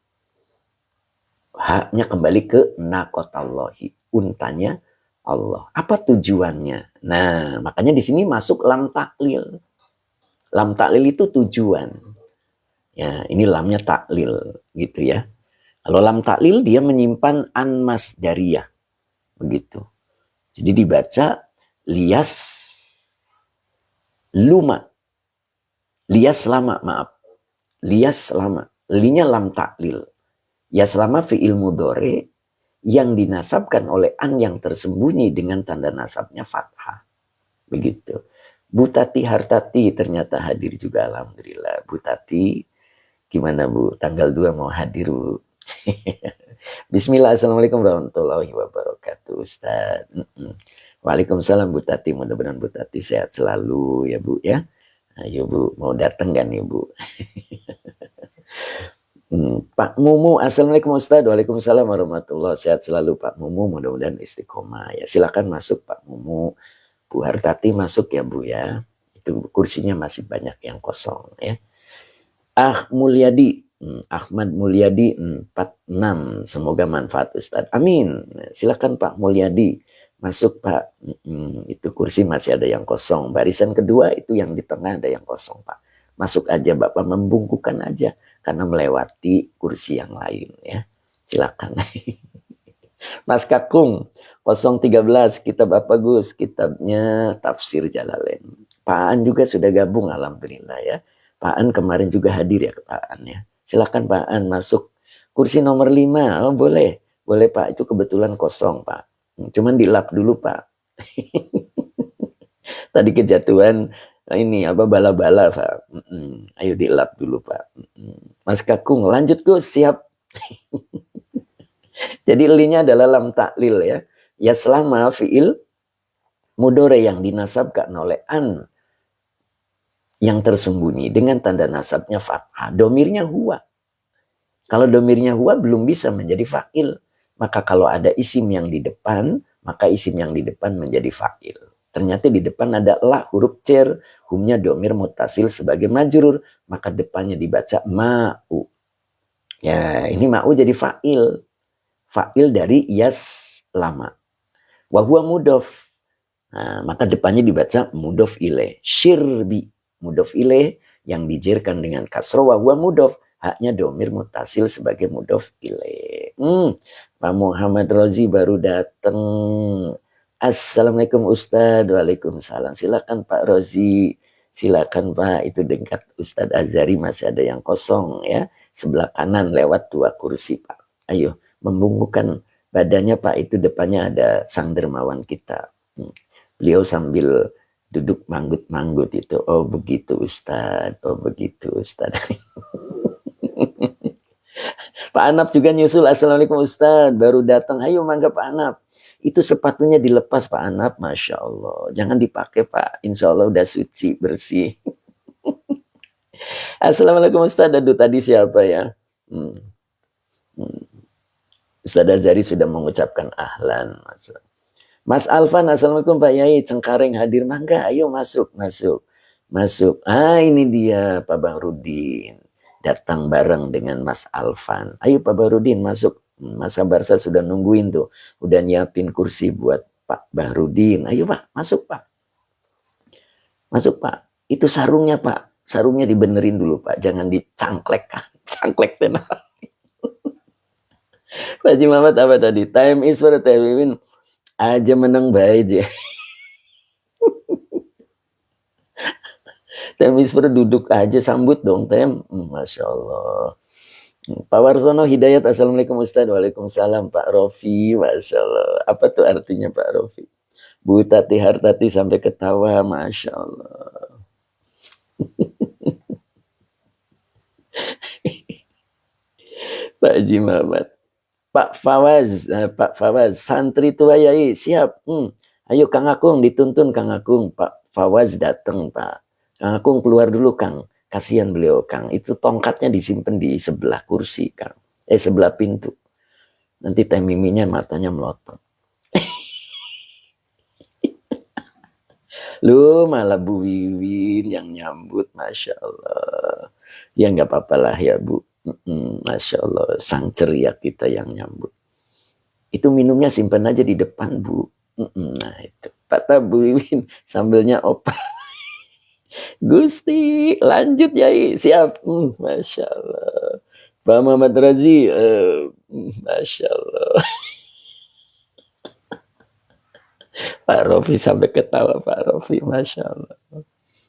Haknya kembali ke nakotallahi. Untanya Allah. Apa tujuannya? Nah, makanya di sini masuk lam taklil. Lam taklil itu tujuan. Ya, ini lamnya taklil gitu ya. Kalau lam taklil dia menyimpan an masdariyah begitu. Jadi dibaca lias luma, lias lama, maaf. Lias lama. Linya lam taklil. Ya selama fi'il mudhari yang dinasabkan oleh an yang tersembunyi dengan tanda nasabnya fathah. Begitu. Bu Tati Hartati ternyata hadir juga, alhamdulillah. Bu Tati, gimana Bu? Tanggal 2 mau hadir Bu? Bismillah, assalamualaikum warahmatullahi wabarakatuh Ustaz. Waalaikumsalam Bu Tati, mudah-mudahan Bu Tati sehat selalu ya Bu ya. Ayo Bu, mau datang kan nih Bu? Pak Mumu, assalamualaikum Ustaz. Waalaikumsalam warahmatullahi wabarakatuh. Sehat selalu Pak Mumu, mudah-mudahan istiqomah ya. Silakan masuk Pak Mumu. Bu Hartati masuk ya Bu ya. Itu kursinya masih banyak yang kosong ya. Mulyadi, Ahmad Mulyadi 46. Semoga manfaat Ustaz. Amin. Silakan Pak Mulyadi masuk Pak. Itu kursi masih ada yang kosong. Barisan kedua itu yang di tengah ada yang kosong Pak. Masuk aja Bapak, membungkukan aja karena melewati kursi yang lain ya. Silakan. Mas Kakung 013, kitab apa Gus? Kitabnya Tafsir Jalalain. Pak An juga sudah gabung, alhamdulillah ya. Pak An kemarin juga hadir ya Pak An ya. Silakan Pak An masuk kursi nomor 5. Oh boleh, boleh Pak. Itu kebetulan kosong Pak. Cuman dilap dulu Pak. Tadi kejatuhan ini apa bala-bala Pak. Ayo dilap dulu Pak. Mas Kakung lanjut Gus, siap. Jadi linya adalah lam taklil ya. Ya selama fiil mudhari yang dinasabkan oleh an yang tersembunyi dengan tanda nasabnya fathah. Domirnya huwa. Kalau domirnya huwa belum bisa menjadi fa'il. Maka kalau ada isim yang di depan, maka isim yang di depan menjadi fa'il. Ternyata di depan ada la huruf cer, humnya domir mutasil sebagai majrur, maka depannya dibaca ma'u. Ya, ini ma'u jadi fa'il. Fa'il dari yas lama. Wahuwa mudof. Nah, maka depannya dibaca mudof ilaih. Syirbi. Mudof ilaih yang dijerkan dengan kasroh wa huwa mudof, haknya domir mutasil sebagai mudof ilaih. Pak Muhammad Rozi baru datang. Assalamualaikum Ustaz. Waalaikumsalam. Silakan Pak Rozi. Silakan Pak. Itu dekat Ustaz Azhari masih ada yang kosong ya. Sebelah kanan lewat 2 kursi Pak. Ayo membungkukan badannya Pak. Itu depannya ada sang dermawan kita. Beliau sambil duduk manggut-manggut itu. Oh begitu Ustaz. Oh begitu Ustaz. Pak Anap juga nyusul. Assalamualaikum Ustaz. Baru datang. Ayo mangga Pak Anap. Itu sepatunya dilepas Pak Anap. Masya Allah. Jangan dipakai Pak. Insya Allah udah suci, bersih. Assalamualaikum Ustaz. Aduh tadi siapa ya? Ustaz Azhari sudah mengucapkan ahlan. Mas Alfan, assalamualaikum Pak Yai, Cengkareng hadir, mangga, ayo masuk, masuk, masuk. Ini dia Pak Bahrudin, datang bareng dengan Mas Alfan. Ayo Pak Bahrudin masuk, Mas Barsa sudah nungguin tuh, udah nyiapin kursi buat Pak Bahrudin. Ayo Pak, masuk Pak, masuk Pak. Itu sarungnya Pak, sarungnya dibenerin dulu Pak, jangan dicangklek, cangklek tenang. Pak Haji Muhammad apa tadi? Time is for the time aja menang baik aja. Tem Isper duduk aja sambut dong Tem. Masya Allah. Pak Warsono Hidayat, assalamualaikum Ustaz. Waalaikumsalam Pak Rofi. Masya Allah. Apa tuh artinya Pak Rofi? Bu Tati Hartati sampai ketawa. Masya Allah. Pak Haji Muhammad. Pak Fawaz, santri tua Yai, siap. Ayo Kang Akung, dituntun Kang Akung. Pak Fawaz datang Pak. Kang Akung keluar dulu Kang. Kasihan beliau Kang. Itu tongkatnya disimpan di sebelah kursi Kang. Sebelah pintu. Nanti teh miminya matanya melotot. Lu malah Bu Wiwin yang nyambut, Masya Allah. Ya nggak apa-apa lah ya Bu. Masya Allah, sang ceria kita yang nyambut. Itu minumnya simpan aja di depan Bu. Nah itu. Kata Bu Wiwin, sambilnya opa. Gusti, lanjut Yai. Siap. Masya Allah. Pak Muhammad Razi, Masya Allah. Pak Rofi sampai ketawa Pak Rofi, Masya Allah.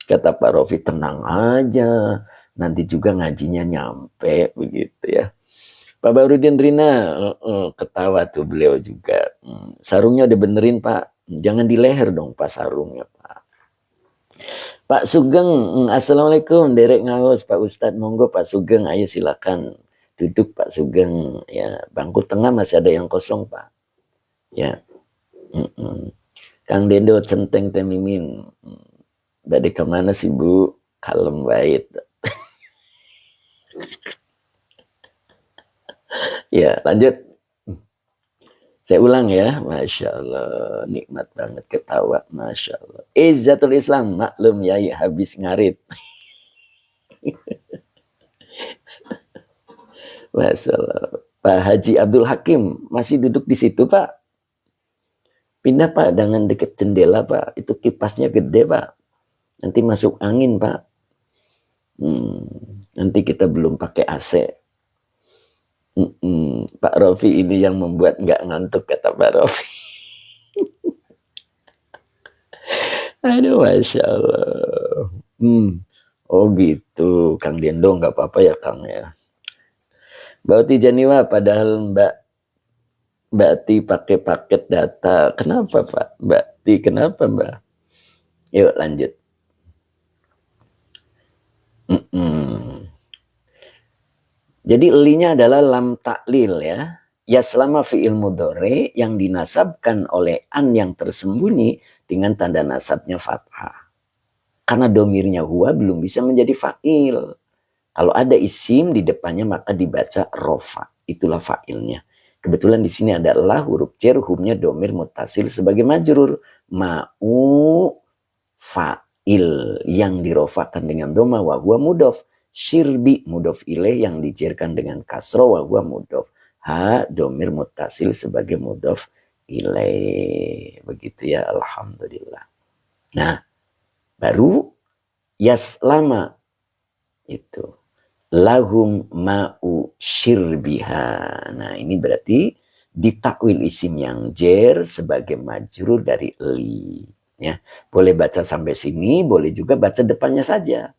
Kata Pak Rofi, tenang aja. Nanti juga ngajinya nyampe, begitu ya. Pak Barudin Rina, ketawa tuh beliau juga. Sarungnya udah benerin Pak. Jangan di leher dong Pak sarungnya Pak. Pak Sugeng, Assalamualaikum. Derek Ngaus, Pak Ustadz, monggo Pak Sugeng, ayo silakan duduk Pak Sugeng. Ya, bangku tengah masih ada yang kosong Pak. Ya, Kang Dendo Centeng Temimin, dari kemana sih Bu? Kalem baik. Ya, lanjut. Saya ulang ya, Masya Allah, nikmat banget ketawa, Masya Allah. Izzatul Islam, maklum Yai habis ngarit. Masya Allah. Pak Haji Abdul Hakim masih duduk di situ Pak. Pindah Pak, jangan deket jendela Pak. Itu kipasnya gede Pak. Nanti masuk angin Pak. Nanti kita belum pakai AC. Pak Rofi ini yang membuat nggak ngantuk kata Pak Rofi. Aduh, Masya Allah. Oh gitu, Kang Dendo nggak apa-apa ya Kang ya. Mbak Uti Janiwa, padahal Mbak Ti pakai paket data. Kenapa Pak? Mbak Ti, kenapa Mbak? Yuk lanjut. Jadi linya adalah lam taklil ya. Ya selama fi'il mudhari yang dinasabkan oleh an yang tersembunyi dengan tanda nasabnya fathah. Karena domirnya huwa belum bisa menjadi fa'il. Kalau ada isim di depannya maka dibaca rofa. Itulah fa'ilnya. Kebetulan di sini adalah huruf jar, humnya domir mutasil sebagai majrur. Ma'u fa'il yang dirofakan dengan doma wa huwa mudhof. Syirbi mudhof ilaih yang dijarkan dengan kasro wa huwa mudhof. Ha domir mutasil sebagai mudhof ilaih. Begitu ya, alhamdulillah. Nah, baru yaslama itu lahum ma'u syirbiha. Nah, ini berarti ditakwil isim yang jer sebagai majrur dari li. Ya, boleh baca sampai sini, boleh juga baca depannya saja.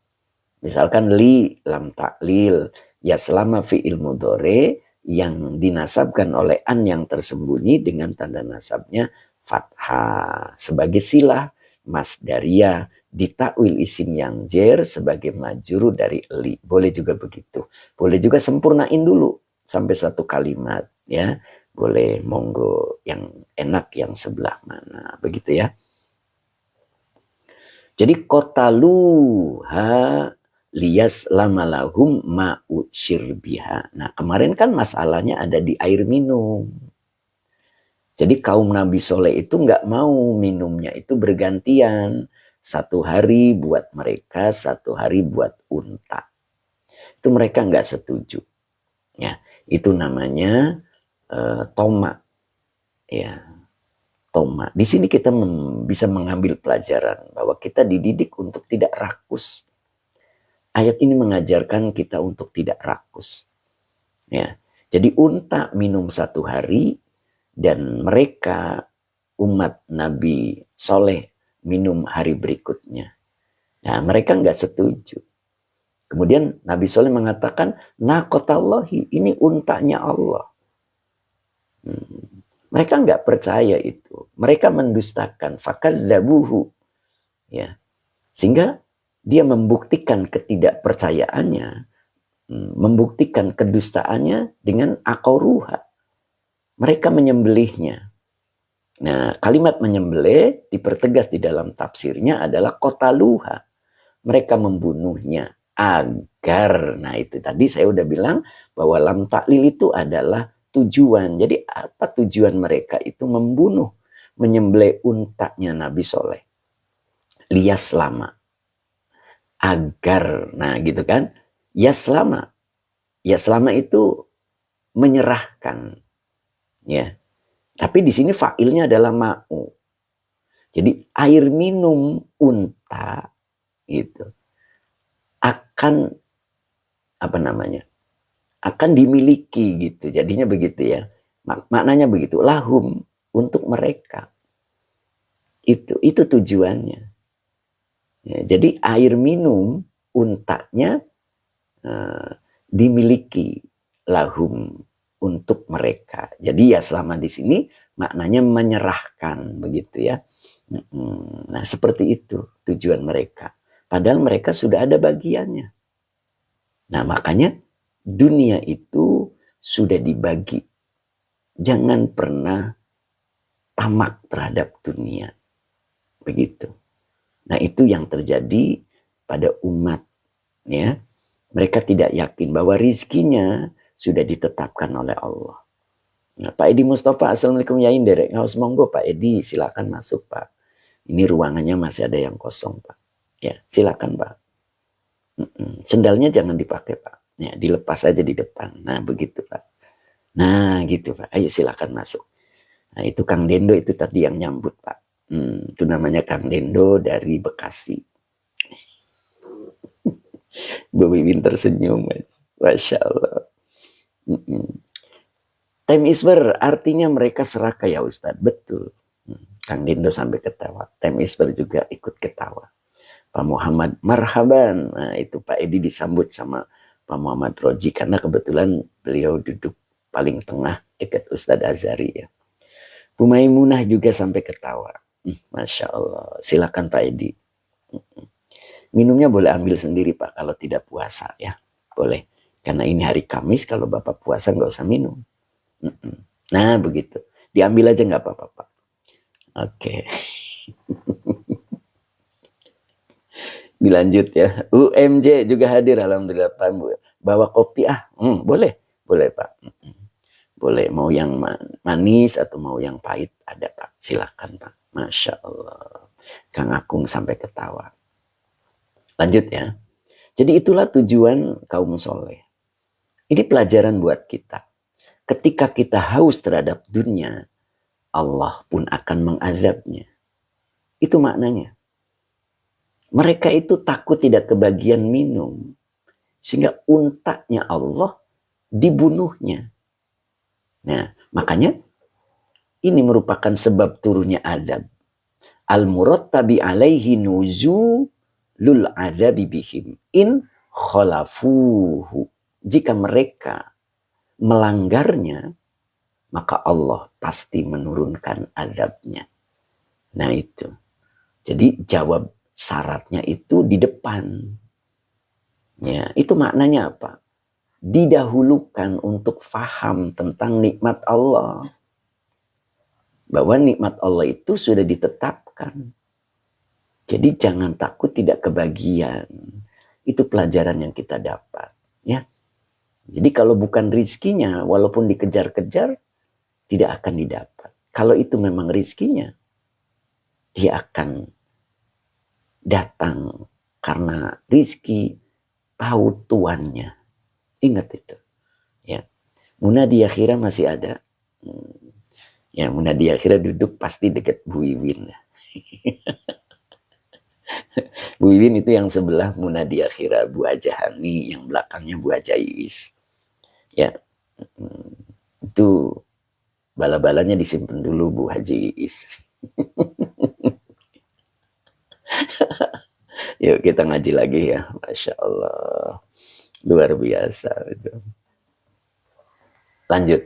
Misalkan li lam taklil, ya selama fi'il mudhari yang dinasabkan oleh an yang tersembunyi dengan tanda nasabnya fathah sebagai silah masdariyah, ditakwil isim yang jer sebagai majrur dari li. Boleh juga begitu. Boleh juga sempurnain dulu sampai satu kalimat ya. Boleh, monggo, yang enak yang sebelah mana, begitu ya. Jadi kotaluha liyas lamalahum ma'u syirbiha. Nah, kemarin kan masalahnya ada di air minum. Jadi kaum Nabi Soleh itu nggak mau minumnya itu bergantian. 1 hari buat mereka, 1 hari buat unta. Itu mereka nggak setuju. Ya, itu namanya toma. Ya, toma. Di sini kita bisa mengambil pelajaran bahwa kita dididik untuk tidak rakus. Ayat ini mengajarkan kita untuk tidak rakus. Ya, jadi unta minum 1 hari dan mereka umat Nabi Soleh minum hari berikutnya. Nah, mereka nggak setuju. Kemudian Nabi Soleh mengatakan, naqatallahi, ini untanya Allah. Mereka nggak percaya itu. Mereka mendustakan. Fakadzabuhu. Ya, sehingga dia membuktikan ketidakpercayaannya, membuktikan kedustaannya dengan aqaruha. Mereka menyembelihnya. Nah, kalimat menyembelih dipertegas di dalam tafsirnya adalah qataluha. Mereka membunuhnya agar, nah itu tadi saya udah bilang bahwa lam taklil itu adalah tujuan. Jadi apa tujuan mereka itu membunuh, menyembelih untanya Nabi Soleh? Liyaslama. Agar, nah gitu kan, yaslama itu menyerahkan, ya. Tapi di sini fa'ilnya adalah ma'u. Jadi air minum unta gitu, akan apa namanya, akan dimiliki gitu. Jadinya begitu ya, maknanya begitu, lahum, untuk mereka. Itu tujuannya ya. Jadi air minum untanya dimiliki, lahum, untuk mereka. Jadi ya selama di sini maknanya menyerahkan begitu ya. Nah seperti itu tujuan mereka, padahal mereka sudah ada bagiannya. Nah makanya dunia itu sudah dibagi, jangan pernah tamak terhadap dunia begitu. Nah itu yang terjadi pada umat ya. Mereka tidak yakin bahwa rizkinya sudah ditetapkan oleh Allah. Nah, Pak Edi Mustafa, Assalamualaikum ya Inderek. Ngaus monggo Pak Edi, silakan masuk Pak. Ini ruangannya masih ada yang kosong Pak. Ya, silakan Pak. Sendalnya jangan dipakai Pak. Ya, dilepas aja di depan. Nah, begitu Pak. Nah, gitu Pak. Ayo silakan masuk. Nah, itu Kang Dendo itu tadi yang nyambut Pak. Itu namanya Kang Dendo dari Bekasi. Bu Wiwin tersenyum. Masya Allah. Time is ber, artinya mereka serakah ya Ustadz. Betul. Kang Dendo sampai ketawa. Time is ber juga ikut ketawa. Pak Muhammad marhaban. Nah itu Pak Edi disambut sama Pak Muhammad Roji. Karena kebetulan beliau duduk paling tengah dekat Ustadz Azhari ya. Bu Maimunah juga sampai ketawa. Masya Allah. Silakan Pak Edi. Minumnya boleh ambil sendiri Pak kalau tidak puasa ya. Boleh. Karena ini hari Kamis, kalau Bapak puasa nggak usah minum. Nah begitu. Diambil aja nggak apa-apa Pak. Oke. Dilanjut ya. UMJ juga hadir. Alhamdulillah Pak. Bawa kopi boleh. Boleh Pak. Boleh. Mau yang manis atau mau yang pahit ada Pak. Silakan Pak. Masya Allah. Kang Akung sampai ketawa. Lanjut ya. Jadi itulah tujuan kaum soleh. Ini pelajaran buat kita. Ketika kita haus terhadap dunia, Allah pun akan mengazabnya. Itu maknanya. Mereka itu takut tidak kebagian minum. Sehingga untanya Allah dibunuhnya. Nah, makanya ini merupakan sebab turunnya adab. Al-murattabi alaihi nuzulul adabi bihim in khalafuhu. Jika mereka melanggarnya, maka Allah pasti menurunkan adabnya. Nah itu. Jadi jawab syaratnya itu di depan. Ya, itu maknanya apa? Didahulukan untuk faham tentang nikmat Allah. Bahwa nikmat Allah itu sudah ditetapkan. Jadi jangan takut tidak kebagian. Itu pelajaran yang kita dapat. Ya. Jadi kalau bukan rizkinya, walaupun dikejar-kejar, tidak akan didapat. Kalau itu memang rizkinya, dia akan datang karena rizki tahu tuannya. Ingat itu. Ya. Munadi akhirah masih ada. Ya, Munadi akhirah duduk pasti dekat Bu Wiwin. Bu Wiwin itu yang sebelah Munadi akhirah Bu Haja Hani, yang belakangnya Bu Haja Iis. Ya, itu bala-balanya disimpan dulu Bu Haji Iis. Yuk kita ngaji lagi ya. Masya Allah. Luar biasa. Lanjut.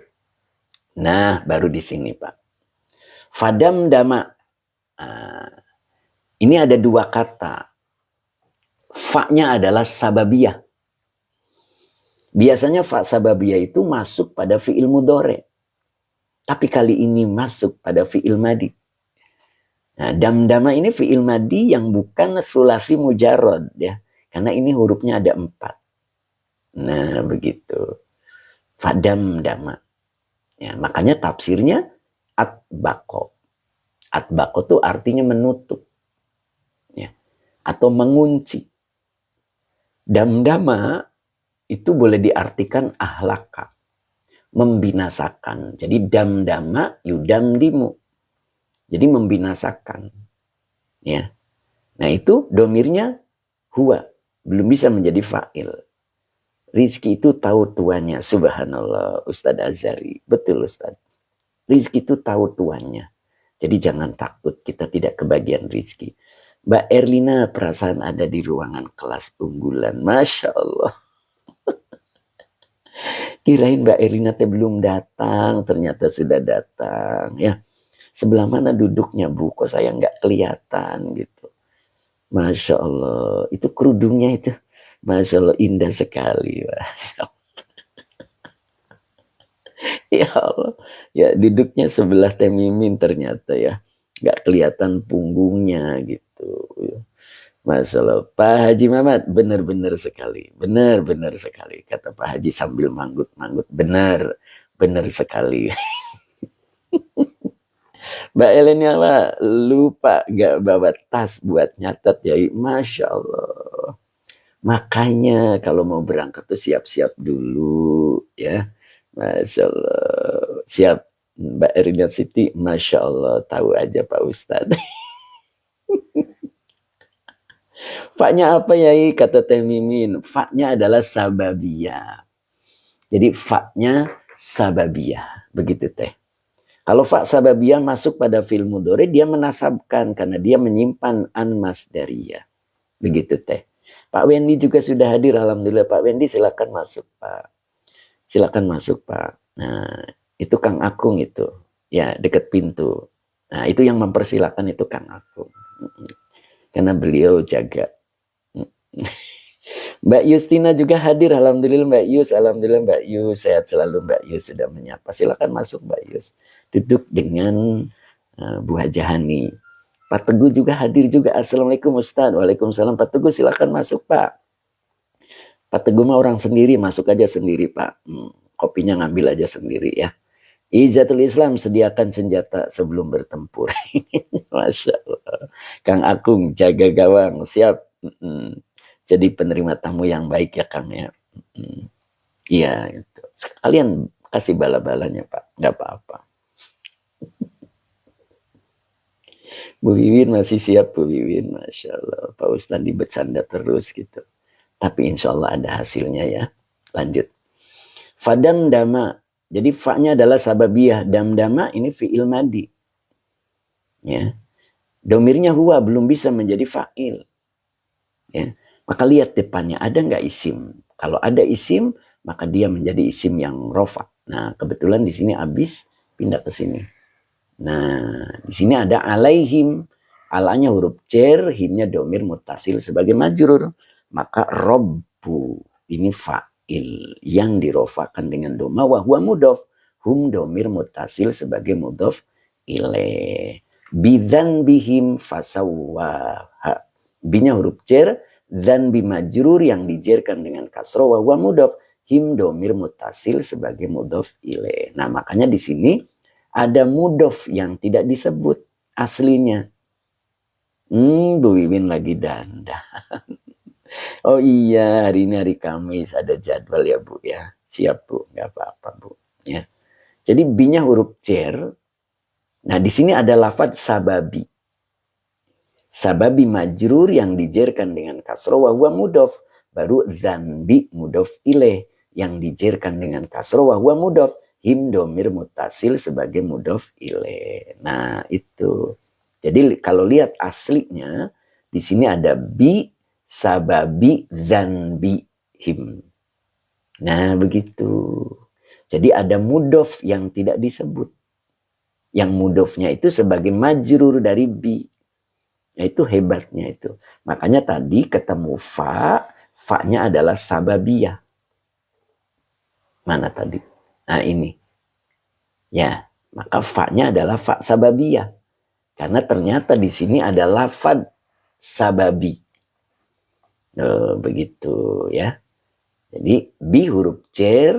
Nah, baru di sini Pak. Fadam dama. Ini ada dua kata. Fa-nya adalah sababiyah. Biasanya fa sababiyah itu masuk pada fi'il mudhari. Tapi kali ini masuk pada fi'il madi. Nah, damdama ini fi'il madi yang bukan sulasi mujarrad ya. Karena ini hurufnya ada 4. Nah, begitu. Fadamdama. Ya, makanya tafsirnya atbaqo. Atbaqo itu artinya menutup. Ya. Atau mengunci. Damdama itu boleh diartikan ahlaka. Membinasakan. Jadi damdama yudamdimu. Jadi membinasakan. Ya. Nah itu domirnya huwa belum bisa menjadi fa'il. Rizki itu tahu tuannya. Subhanallah, Ustadz Azhari. Betul Ustadz. Rizki itu tahu tuannya. Jadi jangan takut kita tidak kebagian rizki. Mbak Erlina perasaan ada di ruangan kelas unggulan. Masya Allah. Kirain Mbak Erlina belum datang. Ternyata sudah datang. Ya, sebelah mana duduknya Bu? Kok saya nggak kelihatan gitu. Masya Allah. Itu kerudungnya itu. Masya Allah indah sekali. Masya Allah. Ya Allah, ya duduknya sebelah Teh Mimin ternyata ya, nggak kelihatan punggungnya gitu. Masya Allah, Pak Haji Mamat benar-benar sekali, benar-benar sekali kata Pak Haji sambil manggut-manggut, benar sekali. Mbak Elenia lupa nggak bawa tas buat nyatet ya, Masya Allah. Makanya kalau mau berangkat tuh siap-siap dulu ya. Masya Allah. Siap Mbak Erina Siti. Masya Allah. Tahu aja Pak Ustadz. Faknya apa ya? Kata Teh Mimin. Faknya adalah sababiyah. Jadi faknya sababiyah. Begitu Teh. Kalau fak sababiyah masuk pada fi'il mudhari, dia menasabkan. Karena dia menyimpan an masdariyah. Begitu Teh. Pak Wendy juga sudah hadir. Alhamdulillah. Pak Wendy silakan masuk Pak. Silakan masuk Pak. Nah, itu Kang Akung itu. Ya, dekat pintu. Nah, itu yang mempersilakan itu Kang Akung. Karena beliau jaga. Mbak Yustina juga hadir. Alhamdulillah Mbak Yus. Alhamdulillah Mbak Yus. Sehat selalu Mbak Yus sudah menyapa. Silakan masuk Mbak Yus. Duduk dengan Bu Hajahani. Pak Teguh juga hadir juga. Assalamualaikum Ustaz. Waalaikumsalam. Pak Teguh silakan masuk Pak. Pak Teguh mah orang sendiri, masuk aja sendiri Pak. Kopinya ngambil aja sendiri ya. Izzatul Islam, sediakan senjata sebelum bertempur. Masya Allah. Kang Akung, jaga gawang, siap. Jadi penerima tamu yang baik ya Kang ya. Iya, gitu. Sekalian kasih bala-balanya Pak, nggak apa-apa. Bu Wiwin masih siap Bu Wiwin, Masya Allah. Pak Ustadz bercanda terus gitu. Tapi insya Allah ada hasilnya ya. Lanjut. Fadam dama. Jadi fa-nya adalah sababiyah. Damdama ini fi'il madi. Ya. Domirnya huwa belum bisa menjadi fa'il. Ya. Maka lihat depannya ada nggak isim. Kalau ada isim, maka dia menjadi isim yang rofa. Nah, kebetulan di sini habis pindah ke sini. Nah, di sini ada alaihim. Alanya huruf cer, himnya domir mutasil sebagai majrur. Maka robbu ini fa'il yang dirofakan dengan doma wa huwa mudhof. Hum domir mutasil sebagai mudhof ilaih. Bidzan bihim fasawwaha. Binya huruf cer, dzan bimajrur yang dijerkan dengan kasroh wa huwa mudhof. Him domir mutasil sebagai mudhof ilaih. Nah, makanya di sini ada mudhof yang tidak disebut aslinya. Bu Wiwin lagi dandan. Oh iya, hari ini hari Kamis, ada jadwal ya Bu ya. Siap Bu, nggak apa-apa Bu. Ya. Jadi B-nya huruf cer. Nah di sini ada lafadz sababi. Sababi majrur yang dijerkan dengan kasroh wa huwa mudhof. Baru zanbi mudhof ilaih yang dijerkan dengan kasroh wa huwa mudhof. Him domir mutasil sebagai mudhof ilaih. Nah itu. Jadi kalau lihat aslinya di sini ada bi sababi zanbi him. Nah begitu. Jadi ada mudhof yang tidak disebut. Yang mudhofnya itu sebagai majrur dari bi. Nah, itu hebatnya itu. Makanya tadi ketemu fa-nya adalah sababiyah. Mana tadi? Nah ini. Ya, maka fa-nya adalah fa sababiyah. Karena ternyata di sini ada lafadz sababi. Begitu ya. Jadi bi huruf cer,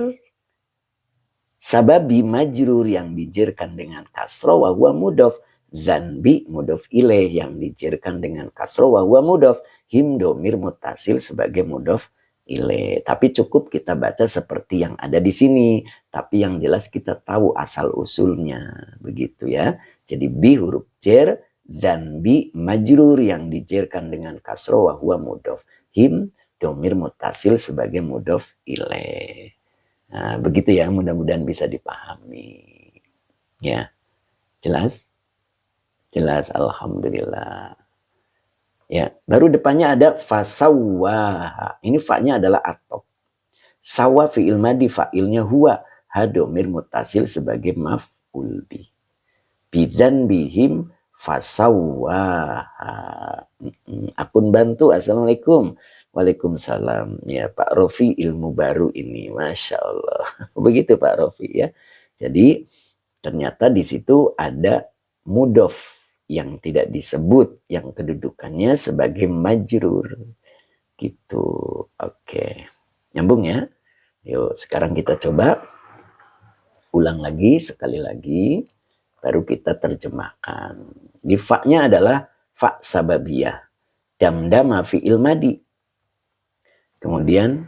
sababi majrur yang dijerkan dengan kasroh wa huwa mudhof, zanbi mudhof ilaih yang dijerkan dengan kasroh wa huwa mudhof, him domir mutasil sebagai mudhof ilaih. Tapi cukup kita baca seperti yang ada di sini, tapi yang jelas kita tahu asal usulnya, begitu ya. Jadi bi huruf cer, zanbi majrur yang dijerkan dengan kasroh wa huwa mudhof. him domir mutasil sebagai mudhof ilaih. Nah, begitu ya, mudah-mudahan bisa dipahami. Ya, jelas? Jelas, alhamdulillah. Ya, baru depannya ada fasawwaha. Ini fa-nya adalah atop. Sawa fi'il madi, fa'ilnya huwa. Ha domir mutasil sebagai maf'ul bih. Bidzan bihim fasawwaha. Akun bantu, assalamualaikum. Waalaikumsalam. Ya, Pak Rofi ilmu baru ini, masya Allah. Begitu Pak Rofi ya. Jadi ternyata di situ ada mudhof yang tidak disebut, yang kedudukannya sebagai majrur. Gitu. Oke. Nyambung ya? Yuk, sekarang kita coba ulang lagi, sekali lagi. Baru kita terjemahkan. Di fa-nya adalah fa sababiyah. Damdama fi'il madi. Kemudian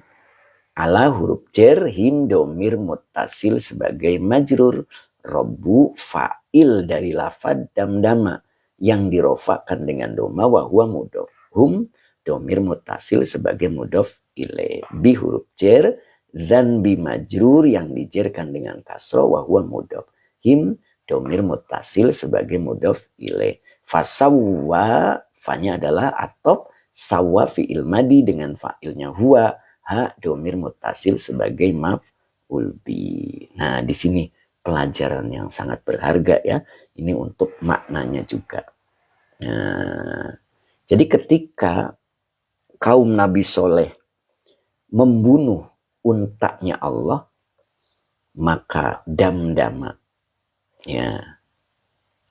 ala huruf jar him domir muttasil sebagai majrur. Robbu fa'il dari lafad damdama yang dirofakan dengan doma wa huwa mudhof. Hum domir muttasil sebagai mudhof ilaih. Bi huruf jar dan bi majrur yang dijerkan dengan kasroh wa huwa mudhof. Him domir muttasil sebagai mudhof ilaih. Fasawwa, fa-nya adalah atop, sawa fi'il madi dengan fa'ilnya huwa, ha domir muttasil sebagai maf'ul bi. Nah, di sini pelajaran yang sangat berharga ya. Ini untuk maknanya juga. Nah, jadi ketika kaum Nabi Soleh membunuh untanya Allah, maka damdama. Ya.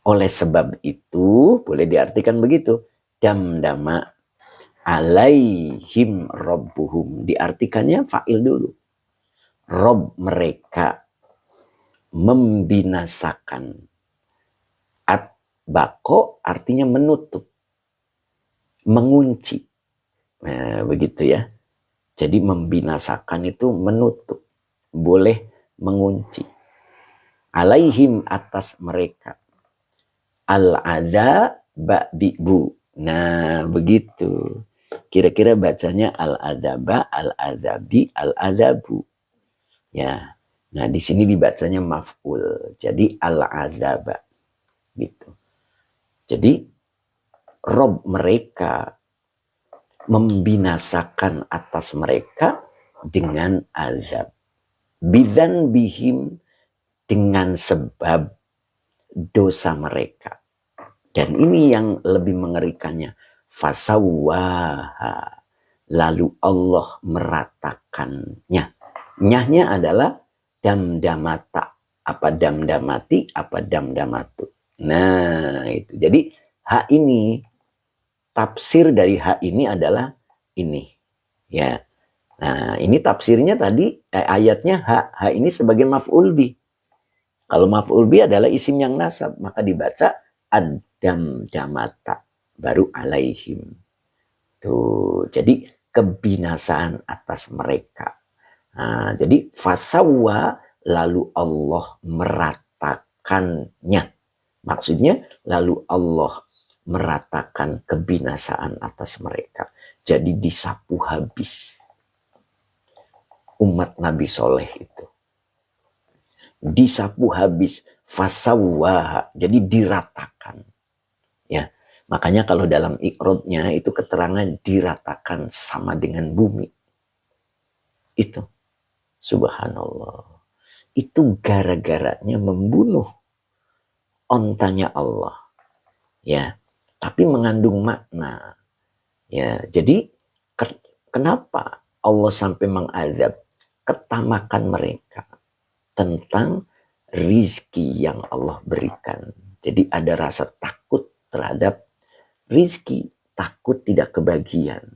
Oleh sebab itu, boleh diartikan begitu. Damdama alaihim rabbuhum. Diartikannya fa'il dulu. Rob mereka membinasakan. Bako artinya menutup, mengunci. Nah, begitu ya. Jadi membinasakan itu menutup, boleh mengunci. Alaihim atas mereka. Al-adha ba'bi'bu. Nah, begitu. Kira-kira bacanya al-adaba, al-adabi, al-adabu. Ya. Nah, di sini dibacanya maf'ul. Jadi al-adaba. Gitu. Jadi Rob mereka membinasakan atas mereka dengan azab. Bidzan bihim dengan sebab dosa mereka. Dan ini yang lebih mengerikannya. Fasawwaha. Lalu Allah meratakannya. Nyahnya adalah damdamata. Apa damdamati, apa damdamatu. Nah, itu. Jadi hak ini, tafsir dari hak ini adalah ini. Ya. Nah, ini tafsirnya tadi ayatnya hak ini sebagai maf'ul bi. Kalau maf'ul bi adalah isim yang nasab, maka dibaca ad-damdamata baru alaihim. Tuh, jadi kebinasaan atas mereka. Nah, jadi fasawwa lalu Allah meratakannya. Maksudnya lalu Allah meratakan kebinasaan atas mereka. Jadi disapu habis umat Nabi Soleh itu. Disapu habis, fasawwaha, jadi diratakan. Ya, makanya kalau dalam iqrodnya itu keterangan diratakan sama dengan bumi. Itu, subhanallah. Itu gara-garanya membunuh ontanya Allah, ya, tapi mengandung makna, ya. Jadi kenapa Allah sampai mengadab ketamakan mereka tentang rizki yang Allah berikan? Jadi ada rasa takut terhadap rizki, takut tidak kebagian.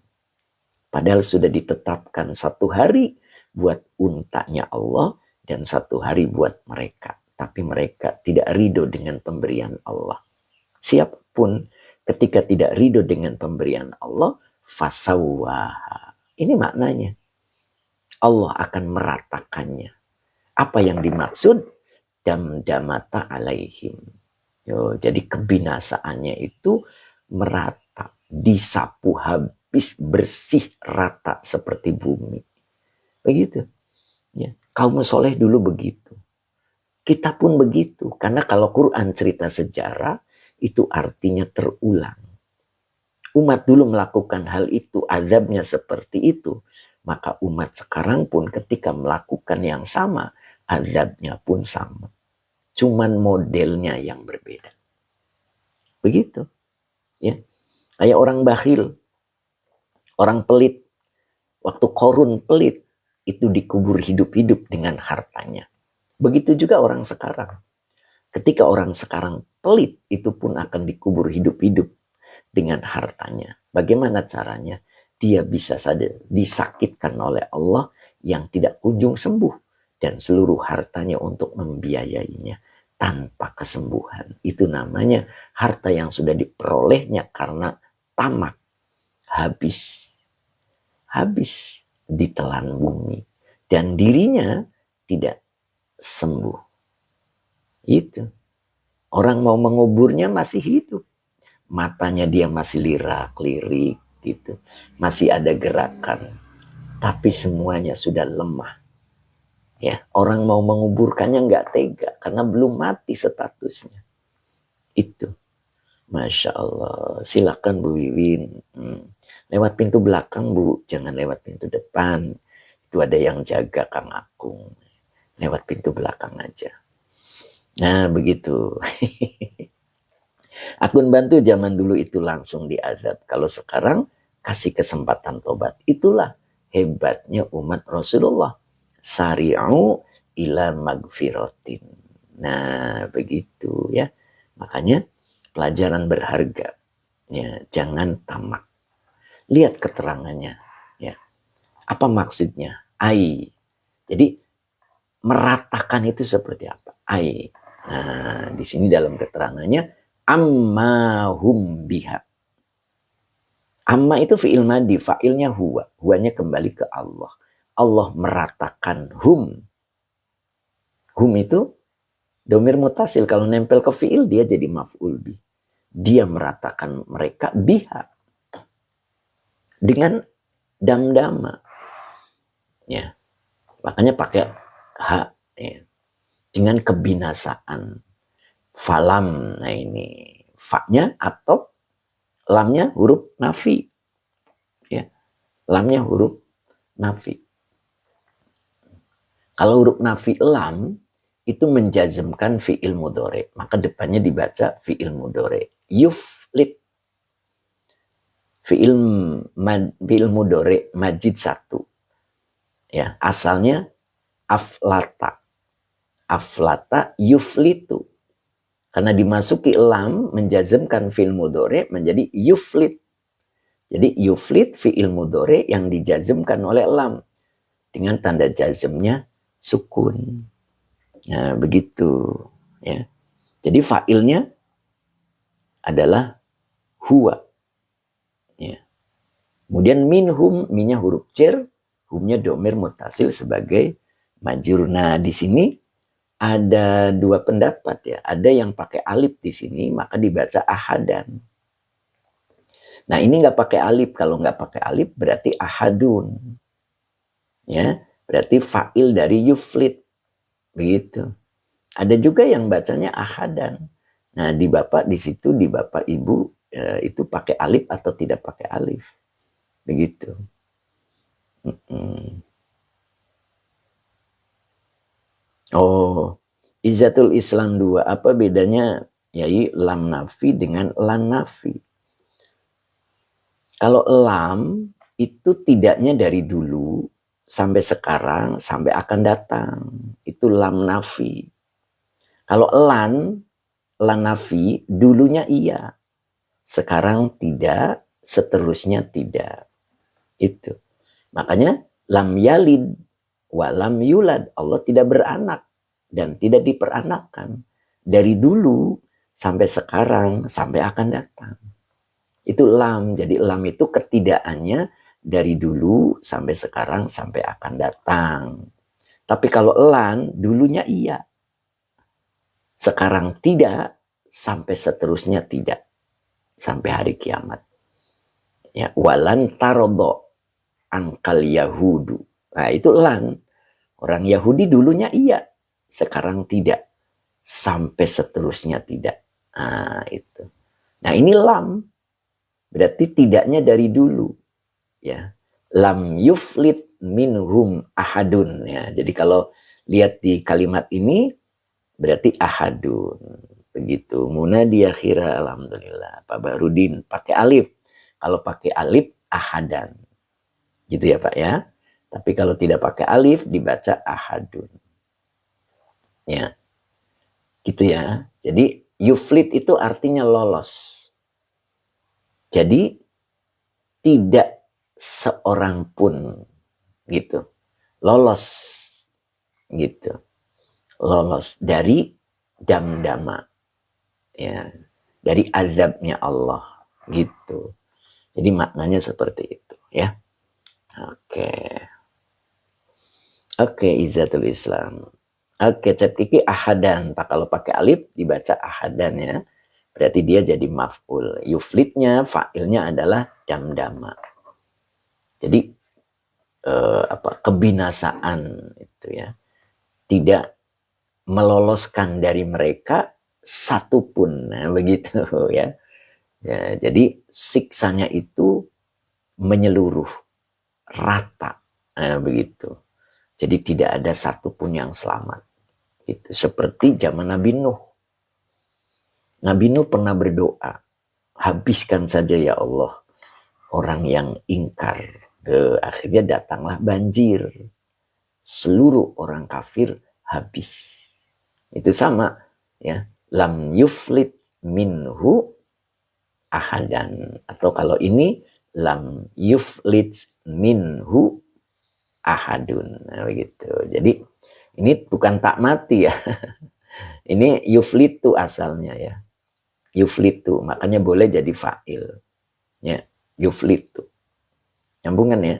Padahal sudah ditetapkan 1 hari buat untanya Allah dan 1 hari buat mereka. Tapi mereka tidak ridho dengan pemberian Allah. Siapapun ketika tidak ridho dengan pemberian Allah, fasawwaha. Ini maknanya. Allah akan meratakannya. Apa yang dimaksud? Damdamata alaihim. Jadi kebinasaannya itu merata, disapu habis habis, bersih, rata seperti bumi. Begitu. Ya. Kaum soleh dulu begitu. Kita pun begitu. Karena kalau Quran cerita sejarah, itu artinya terulang. Umat dulu melakukan hal itu, azabnya seperti itu. Maka umat sekarang pun ketika melakukan yang sama, azabnya pun sama. Cuman modelnya yang berbeda. Begitu. Ya. Kayak orang bakhil, orang pelit. Waktu Korun pelit, itu dikubur hidup-hidup dengan hartanya. Begitu juga orang sekarang. Ketika orang sekarang pelit, itu pun akan dikubur hidup-hidup dengan hartanya. Bagaimana caranya? Dia bisa saja disakitkan oleh Allah yang tidak kunjung sembuh. Dan seluruh hartanya untuk membiayainya tanpa kesembuhan. Itu namanya harta yang sudah diperolehnya karena tamak. Habis ditelan bumi. Dan dirinya tidak sembuh. Itu. Orang mau menguburnya masih hidup. Matanya dia masih lirak-lirik gitu. Masih ada gerakan. Tapi semuanya sudah lemah. Ya, orang mau menguburkannya nggak tega karena belum mati statusnya. Itu. Masya Allah. Silakan Bu Wiwin. Lewat pintu belakang Bu, jangan lewat pintu depan. Itu ada yang jaga Kang Akung. Lewat pintu belakang aja. Nah begitu. Akun bantu zaman dulu itu langsung diazab. Kalau sekarang kasih kesempatan tobat. Itulah hebatnya umat Rasulullah. Sari'u ila magfiratin. Nah begitu ya. Makanya pelajaran berharga. Ya, jangan tamak. Lihat keterangannya. Ya. Apa maksudnya? Ai. Jadi meratakan itu seperti apa? Ai. Nah, di sini dalam keterangannya amma hum biha. Amma itu fi'il madi, fa'ilnya huwa. Huwanya kembali ke Allah. Allah meratakan hum. Hum itu domir mutasil. Kalau nempel ke fi'il dia jadi maf'ul bi. Dia meratakan mereka biha. Dengan damdama. Ya. Makanya pakai ha. Ya. Dengan kebinasaan. Falam. Nah ini. Fa-nya atau lamnya huruf nafi. Ya. Lamnya huruf nafi. Kalau huruf nafi lam itu menjazmkan fi'il mudhari. Maka depannya dibaca fi'il mudhari. Yuflit. Fi'il mudhari majid 1. Ya, asalnya aflata. Aflata yuflitu. Karena dimasuki lam menjazmkan fi'il mudhari menjadi yuflit. Jadi yuflit fi'il mudhari yang dijazmkan oleh lam dengan tanda jazmnya sukun. Nah, begitu ya. Jadi fa'ilnya adalah huwa. Ya. Kemudian minhum, minnya huruf cer, humnya domir mutasil sebagai majrur. Nah, di sini ada dua pendapat ya. Ada yang pakai alif di sini, maka dibaca ahadan. Nah, ini nggak pakai alif. Kalau nggak pakai alif berarti ahadun. Ya, berarti fa'il dari yuflit. Begitu. Ada juga yang bacanya ahadan. Nah, di Bapak di situ, di Bapak Ibu itu pakai alif atau tidak pakai alif. Begitu. Oh, Izzatul Islam 2. Apa bedanya? Yaitu lam nafi dengan lan nafi. Kalau lam itu tidaknya dari dulu sampai sekarang sampai akan datang. Itu lam nafi. Kalau lan nafi dulunya iya. Sekarang tidak, seterusnya tidak. Itu. Makanya lam yalid wa lam yulad. Allah tidak beranak dan tidak diperanakkan. Dari dulu sampai sekarang sampai akan datang. Itu lam. Jadi lam itu ketidakannya dari dulu sampai sekarang sampai akan datang. Tapi kalau lan dulunya iya. Sekarang tidak, sampai seterusnya tidak. Sampai hari kiamat. Ya, walan tarodo angkal Yahudu. Nah, itu lan. Orang Yahudi dulunya iya, sekarang tidak. Sampai seterusnya tidak. Nah, itu. Nah, ini lam. Berarti tidaknya dari dulu. Ya. Lam yuflit minhum ahadun. Ya. Jadi kalau lihat di kalimat ini, berarti ahadun. Begitu. Munadi akhirah, alhamdulillah. Pak Barudin pakai alif. Kalau pakai alif, ahadan. Gitu ya Pak ya. Tapi kalau tidak pakai alif, dibaca ahadun. Ya. Gitu ya. Jadi yuflit itu artinya lolos. Jadi tidak seorang pun gitu lolos gitu. Lolos dari damdama ya, dari azabnya Allah gitu. Jadi maknanya seperti itu ya. Oke. Oke, Izzatul Islam. Oke, cep kiki ahadan. Pak kalau pakai alif dibaca ahadan ya. Berarti dia jadi maf'ul. Yuflitnya, fa'ilnya adalah damdama. Jadi kebinasaan itu ya. Tidak meloloskan dari mereka satupun. Nah, begitu ya. Ya. Jadi siksanya itu menyeluruh, rata. Nah, begitu. Jadi tidak ada satupun yang selamat. Itu seperti zaman Nabi Nuh. Nabi Nuh pernah berdoa, habiskan saja ya Allah orang yang ingkar. Akhirnya datanglah banjir. Seluruh orang kafir habis. Itu sama ya. Lam yuflit minhu ahadan. Atau kalau ini lam yuflit minhu ahadun. Nah, begitu. Jadi ini bukan tak mati ya. Ini yuflitu asalnya ya. Yuflitu, makanya boleh jadi fa'il. Ya, yuflitu. Nyambungan ya.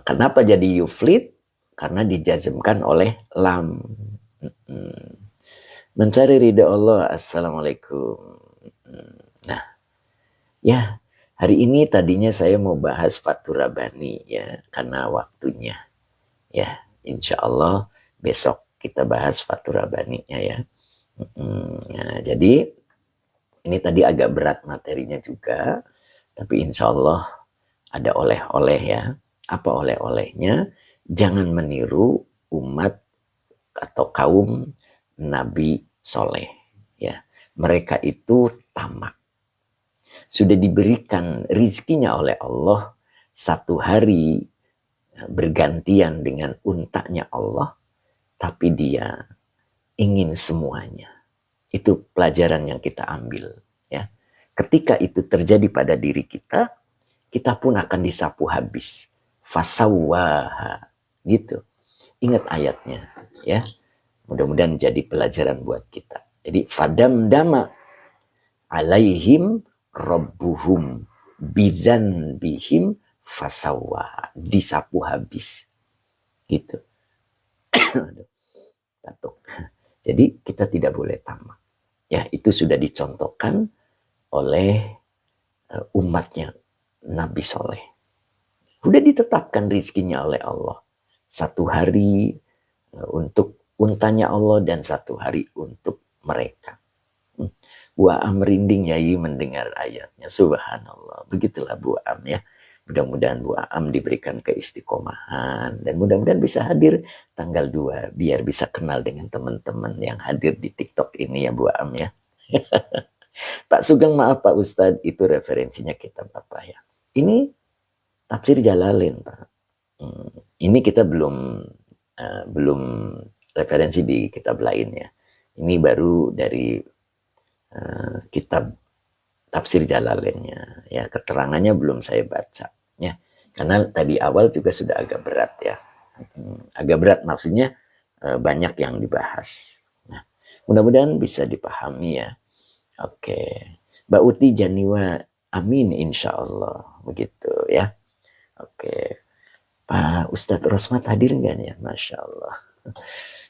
Kenapa jadi yuflit? Karena dijazmkan oleh lam. Mencari ridha Allah. Assalamualaikum. Nah, ya hari ini tadinya saya mau bahas Fathur Rabbani ya, karena waktunya. Ya, insya Allah besok kita bahas Fathur Rabbaninya ya. Nah, jadi ini tadi agak berat materinya juga, tapi insya Allah ada oleh-oleh ya. Apa oleh-olehnya? Jangan meniru umat atau kaum Nabi Soleh. Ya, mereka itu tamak. Sudah diberikan rizkinya oleh Allah, satu hari bergantian dengan untanya Allah, tapi dia ingin semuanya. Itu pelajaran yang kita ambil. Ya, ketika itu terjadi pada diri kita, kita pun akan disapu habis. Fasawwaha. Gitu. Ingat ayatnya. Ya. Mudah-mudahan jadi pelajaran buat kita. Jadi fadamdama alaihim rabbuhum bizan bihim fasawwaha. Disapu habis. Gitu. Batuk. Jadi kita tidak boleh tamak. Ya, itu sudah dicontohkan oleh umatnya Nabi Soleh. Sudah ditetapkan rizkinya oleh Allah. Satu hari untuk untanya Allah dan satu hari untuk mereka. Bu Am merinding Yai mendengar ayatnya. Subhanallah. Begitulah Bu Am ya. Mudah-mudahan Bu Am diberikan keistiqomahan. Dan mudah-mudahan bisa hadir tanggal 2. Biar bisa kenal dengan teman-teman yang hadir di TikTok ini ya Bu Am ya. Pak Sugeng maaf Pak Ustadz. Itu referensinya kitab apa ya. Ini Tafsir Jalalain Pak. Ini kita belum referensi di kitab lain ya. Ini baru dari kitab Tafsir Jalalainnya. Ya, keterangannya belum saya baca. Ya, karena tadi awal juga sudah agak berat ya. Agak berat maksudnya banyak yang dibahas. Nah, mudah-mudahan bisa dipahami ya. Oke. Mbak Uti Janiwa, amin insya Allah. Begitu ya. Oke. Pak Ustadz Rosmat hadir nggak nih? Masya Allah.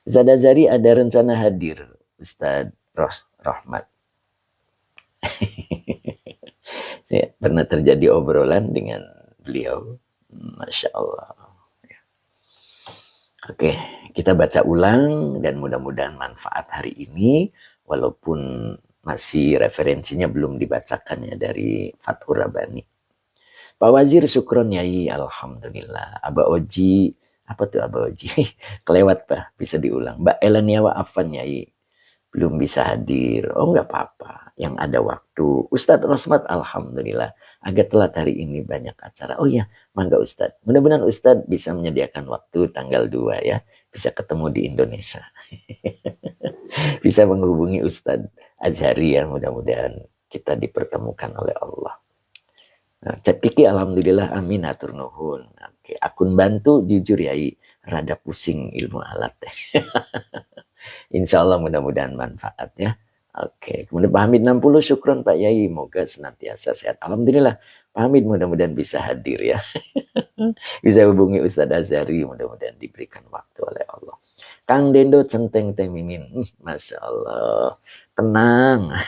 Ustadz Azari ada rencana hadir. Ustadz Rahmat. Ya, pernah terjadi obrolan dengan beliau. Masya Allah. Oke, kita baca ulang dan mudah-mudahan manfaat hari ini, walaupun masih referensinya belum dibacakan ya dari Fathur Rabbani. Pak Wazir syukron yai, alhamdulillah. Aba Oji, apa tuh Aba Oji? Kelewat Pak, bisa diulang. Mbak Elaniawa Afan yai, belum bisa hadir. Oh nggak apa-apa, yang ada waktu. Ustadz Rosmat, alhamdulillah. Agak telat hari ini, banyak acara. Oh ya, mangga Ustadz. Mudah-mudahan Ustadz bisa menyediakan waktu tanggal 2 ya. Bisa ketemu di Indonesia. Bisa menghubungi Ustadz Azhari ya, mudah-mudahan kita dipertemukan oleh Allah. Nah, Cek Kiki alhamdulillah amin atur nuhun. Oke, akun bantu jujur yai, rada pusing ilmu alat teh. Insya Allah mudah-mudahan manfaat ya. Oke, kemudian Pak Hamid 60 syukron Pak Yai, moga senantiasa sehat. Alhamdulillah, Pak Hamid mudah-mudahan bisa hadir ya. Bisa hubungi Ustadz Azhari, mudah-mudahan diberikan waktu oleh Allah. Kang Dendo centeng teh mimin, Masya Allah, tenang.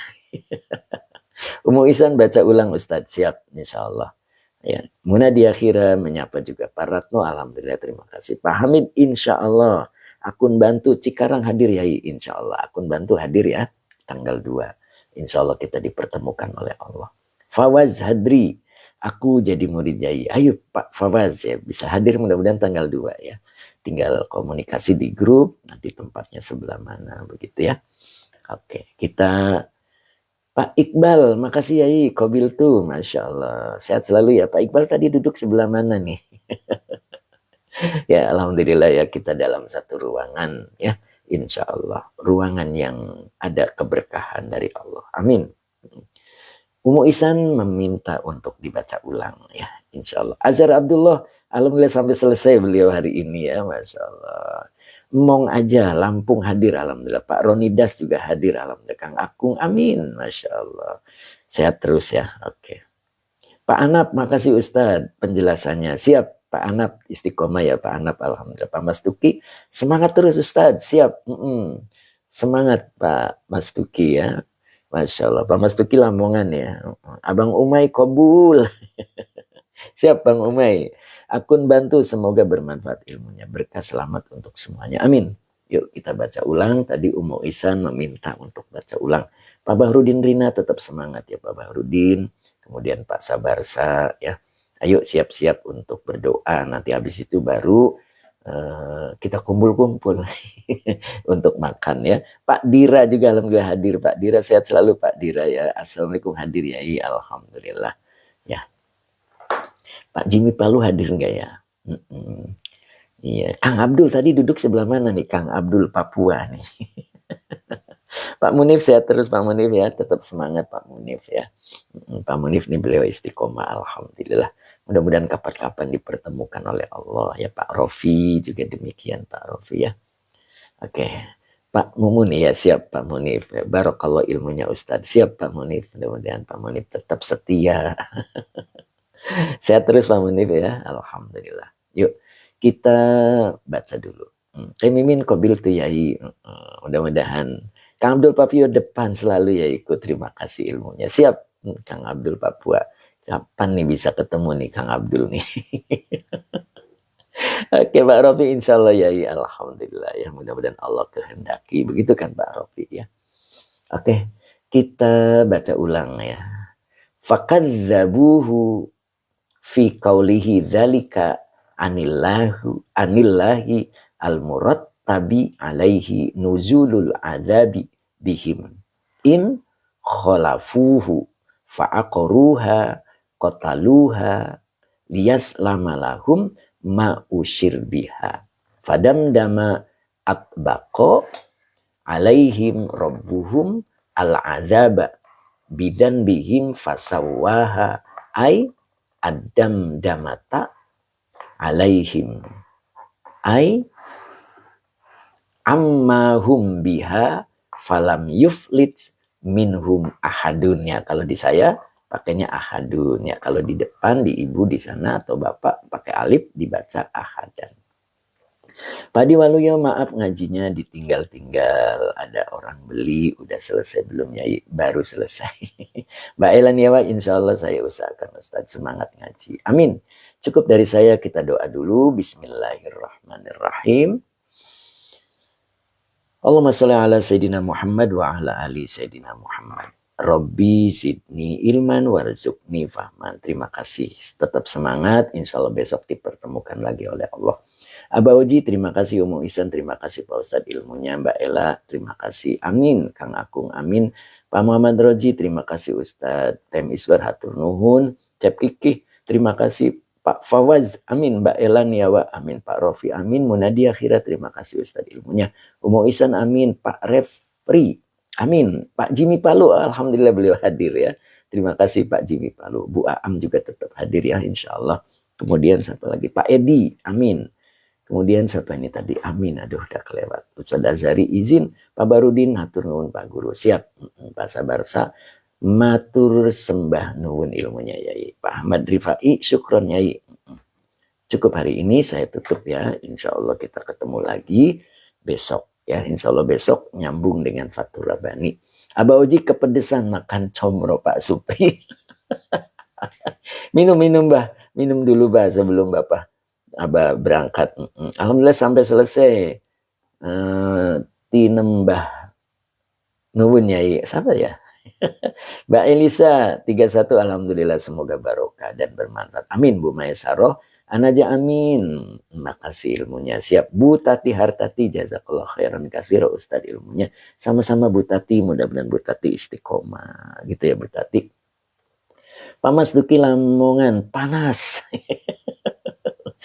Umu Isan baca ulang Ustadz, siap insya Allah. Ya, Muna di akhirah menyapa juga Pak Ratno, alhamdulillah terima kasih. Pak Hamid insya Allah. Akun bantu Cikarang hadir ya, insya Allah. Akun bantu hadir ya, tanggal 2. Insya Allah kita dipertemukan oleh Allah. Fawaz Hadri, aku jadi murid Yai. Ayo Pak Fawaz ya, bisa hadir mudah-mudahan tanggal 2 ya. Tinggal komunikasi di grup, nanti tempatnya sebelah mana, begitu ya. Oke, kita Pak Iqbal, makasih Yai, Kobil tuh, Masya Allah. Sehat selalu ya, Pak Iqbal tadi duduk sebelah mana nih? Ya, alhamdulillah ya kita dalam satu ruangan ya, insya Allah. Ruangan yang ada keberkahan dari Allah. Amin. Umu Isan meminta untuk dibaca ulang ya, insya Allah. Azhar Abdullah, alhamdulillah sampai selesai beliau hari ini ya, Masya Allah. Mong aja, Lampung hadir, alhamdulillah. Pak Ronidas juga hadir, alhamdulillah. Kang Akung, amin, Masya Allah. Sehat terus ya, oke. Pak Anap, makasih Ustadz penjelasannya. Siap Pak Anap, istiqomah ya Pak Anap, alhamdulillah. Pak Mas Tuki, semangat terus Ustadz, siap. Semangat Pak Mas Tuki ya. Masya Allah, Pak Mas Tuki Lamongan ya. Abang Umay Kobul. Siap Bang Umay. Akun bantu, semoga bermanfaat ilmunya. Berkah selamat untuk semuanya. Amin. Yuk kita baca ulang. Tadi Umu Isan meminta untuk baca ulang. Pak Bahrudin Rina tetap semangat ya Pak Bahrudin. Kemudian Pak Sabarsa ya, ayo siap-siap untuk berdoa, nanti habis itu baru kita kumpul-kumpul untuk makan ya. Pak Dira juga alhamdulillah hadir. Pak Dira sehat selalu Pak Dira ya. Assalamualaikum hadir ya, alhamdulillah ya. Pak Jimmy Palu hadir enggak ya? Iya, Kang Abdul tadi duduk sebelah mana nih? Kang Abdul Papua nih. Pak Munif sehat terus Pak Munif ya, tetap semangat Pak Munif ya. Pak Munif nih beliau istiqomah, alhamdulillah. Mudah-mudahan kapan-kapan dipertemukan oleh Allah ya. Pak Rofi juga demikian Pak Rofi ya. Oke, Pak Mumun ya, siap Pak Munif. Barakallah ilmunya Ustadz, siap Pak Munif. Mudah-mudahan Pak Munif tetap setia. Sehat terus Pak Munif ya, alhamdulillah. Yuk kita baca dulu. Mimin Kobil tuh Yai, mudah-mudahan Kang Abdul Papua depan selalu ya ikut. Terima kasih ilmunya. Siap Kang Abdul Papua. Kapan nih bisa ketemu nih Kang Abdul nih. Oke Pak Rofi insya Allah ya, alhamdulillah ya. Mudah-mudahan Allah kehendaki. Begitu kan Pak Rofi ya. Oke kita baca ulang ya. Fakadzabuhu fi qaulihi dzalika anillahi al-murattabi alaihi nuzulul azabi bihim in khalafuhu fa'aqruha qataluha liyaslama lahum ma usyir biha fadamdama atbaqa alaihim rabbuhum al-azaba bidan bihim fasawaha ay adam damata alaihim ay ammahum biha falam yuflit minhum ahadun ya. Kalau di saya pakainya ahadun ya. Kalau di depan, di ibu di sana atau bapak pakai alif dibaca ahadan. Padi Waluyo maaf ngajinya ditinggal-tinggal. Ada orang beli udah selesai belum ya? Baru selesai. Mbak Elan ya, insya Allah saya usahakan Ustaz semangat ngaji. Amin. Cukup dari saya, kita doa dulu. Bismillahirrahmanirrahim. Allahumma sholli ala Sayyidina Muhammad wa ala ali Sayyidina Muhammad. Robbi zidni ilman warzuqni fahman. Terima kasih. Tetap semangat. Insya Allah besok dipertemukan lagi oleh Allah. Abah Uji, terima kasih. Umu Isan, terima kasih Pak Ustadz ilmunya. Mbak Ella, terima kasih. Amin. Kang Akung, amin. Pak Muhammad Roji, terima kasih Ustadz. Tem Iswar, hatur nuhun. Cep Kiki, terima kasih. Pak Fawaz, amin. Mbak Ella Niawa, amin. Pak Rofi, amin. Munadi Akhirat, terima kasih Ustadz ilmunya. Umu Isan, amin. Pak Refri, amin. Pak Jimmy Palu, alhamdulillah beliau hadir ya. Terima kasih Pak Jimmy Palu. Bu Aam juga tetap hadir ya, insya Allah. Kemudian siapa lagi? Pak Edi, amin. Kemudian siapa ini tadi? Amin. Aduh, udah kelewat. Ustaz Azhari izin. Pak Barudin, hatur nuhun Pak Guru. Siap. Pak Sabarsa, matur sembah nuhun ilmunya Yai. Pak Ahmad Rifai, syukron Yai. Cukup hari ini saya tutup ya. Insya Allah kita ketemu lagi besok ya. Insya Allah besok nyambung dengan Fathur Rabbani. Abah Uji kepedesan makan comro Pak Supri. Minum Bah. Minum dulu Bah sebelum Bapak Abah berangkat. Alhamdulillah sampai selesai. Tinembah nuwun Yai. Siapa ya? Mbak Elisa 31, alhamdulillah semoga barokah dan bermanfaat. Amin Bu Maesaro. Anaja amin. Makasih ilmunya. Siap Bu Tati Hartati, jazakallah khairan kafir Ustadz ilmunya. Sama-sama Bu Tati, mudah-mudahan Bu Tati istiqomah gitu ya Bu Tati. Pak Mas Duki Lamongan panas.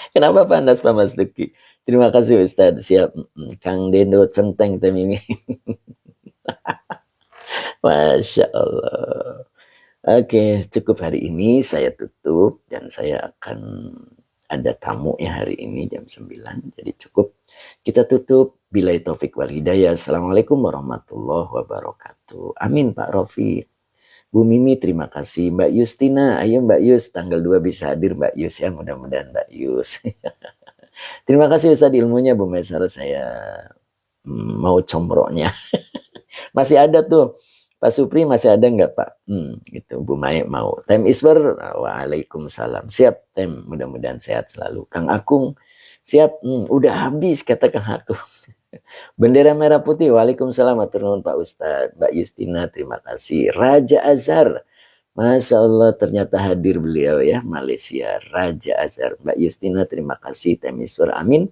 Kenapa panas Pak Mas Duki? Terima kasih Ustadz. Siap. Kang Dendo centeng tem ini. Masya Allah. Oke, cukup hari ini saya tutup dan saya akan ada tamu ya hari ini jam 9. Jadi cukup kita tutup. Billahi taufik wal hidayah. Assalamualaikum warahmatullahi wabarakatuh. Amin Pak Rofi. Bu Mimi terima kasih. Mbak Yustina, ayo Mbak Yus tanggal 2 bisa hadir Mbak Yus ya, mudah-mudahan Mbak Yus. Terima kasih Ustadz ilmunya Bu Mesar, saya mau comroknya. Masih ada tuh. Pak Supri masih ada nggak Pak? Gitu Bu Mai mau. Tem Iswar, waalaikumsalam. Siap Tem, mudah-mudahan sehat selalu. Kang Akung, siap. Udah habis kata Kang Akung. Bendera merah putih, waalaikumsalam. Matur nuwun Pak Ustadz. Mbak Justina, terima kasih. Raja Azhar, Masya Allah ternyata hadir beliau ya, Malaysia. Raja Azhar. Mbak Justina, terima kasih. Tem Iswar, amin.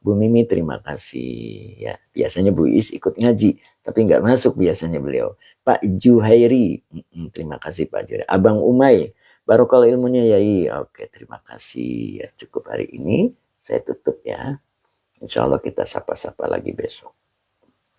Bu Mimi, terima kasih. Ya, biasanya Bu Is ikut ngaji, tapi nggak masuk biasanya beliau. Pak Juhairi, terima kasih Pak Juhairi. Abang Umay, barokah ilmunya Yai. Oke, terima kasih. Ya, cukup hari ini saya tutup ya. Insya Allah kita sapa-sapa lagi besok.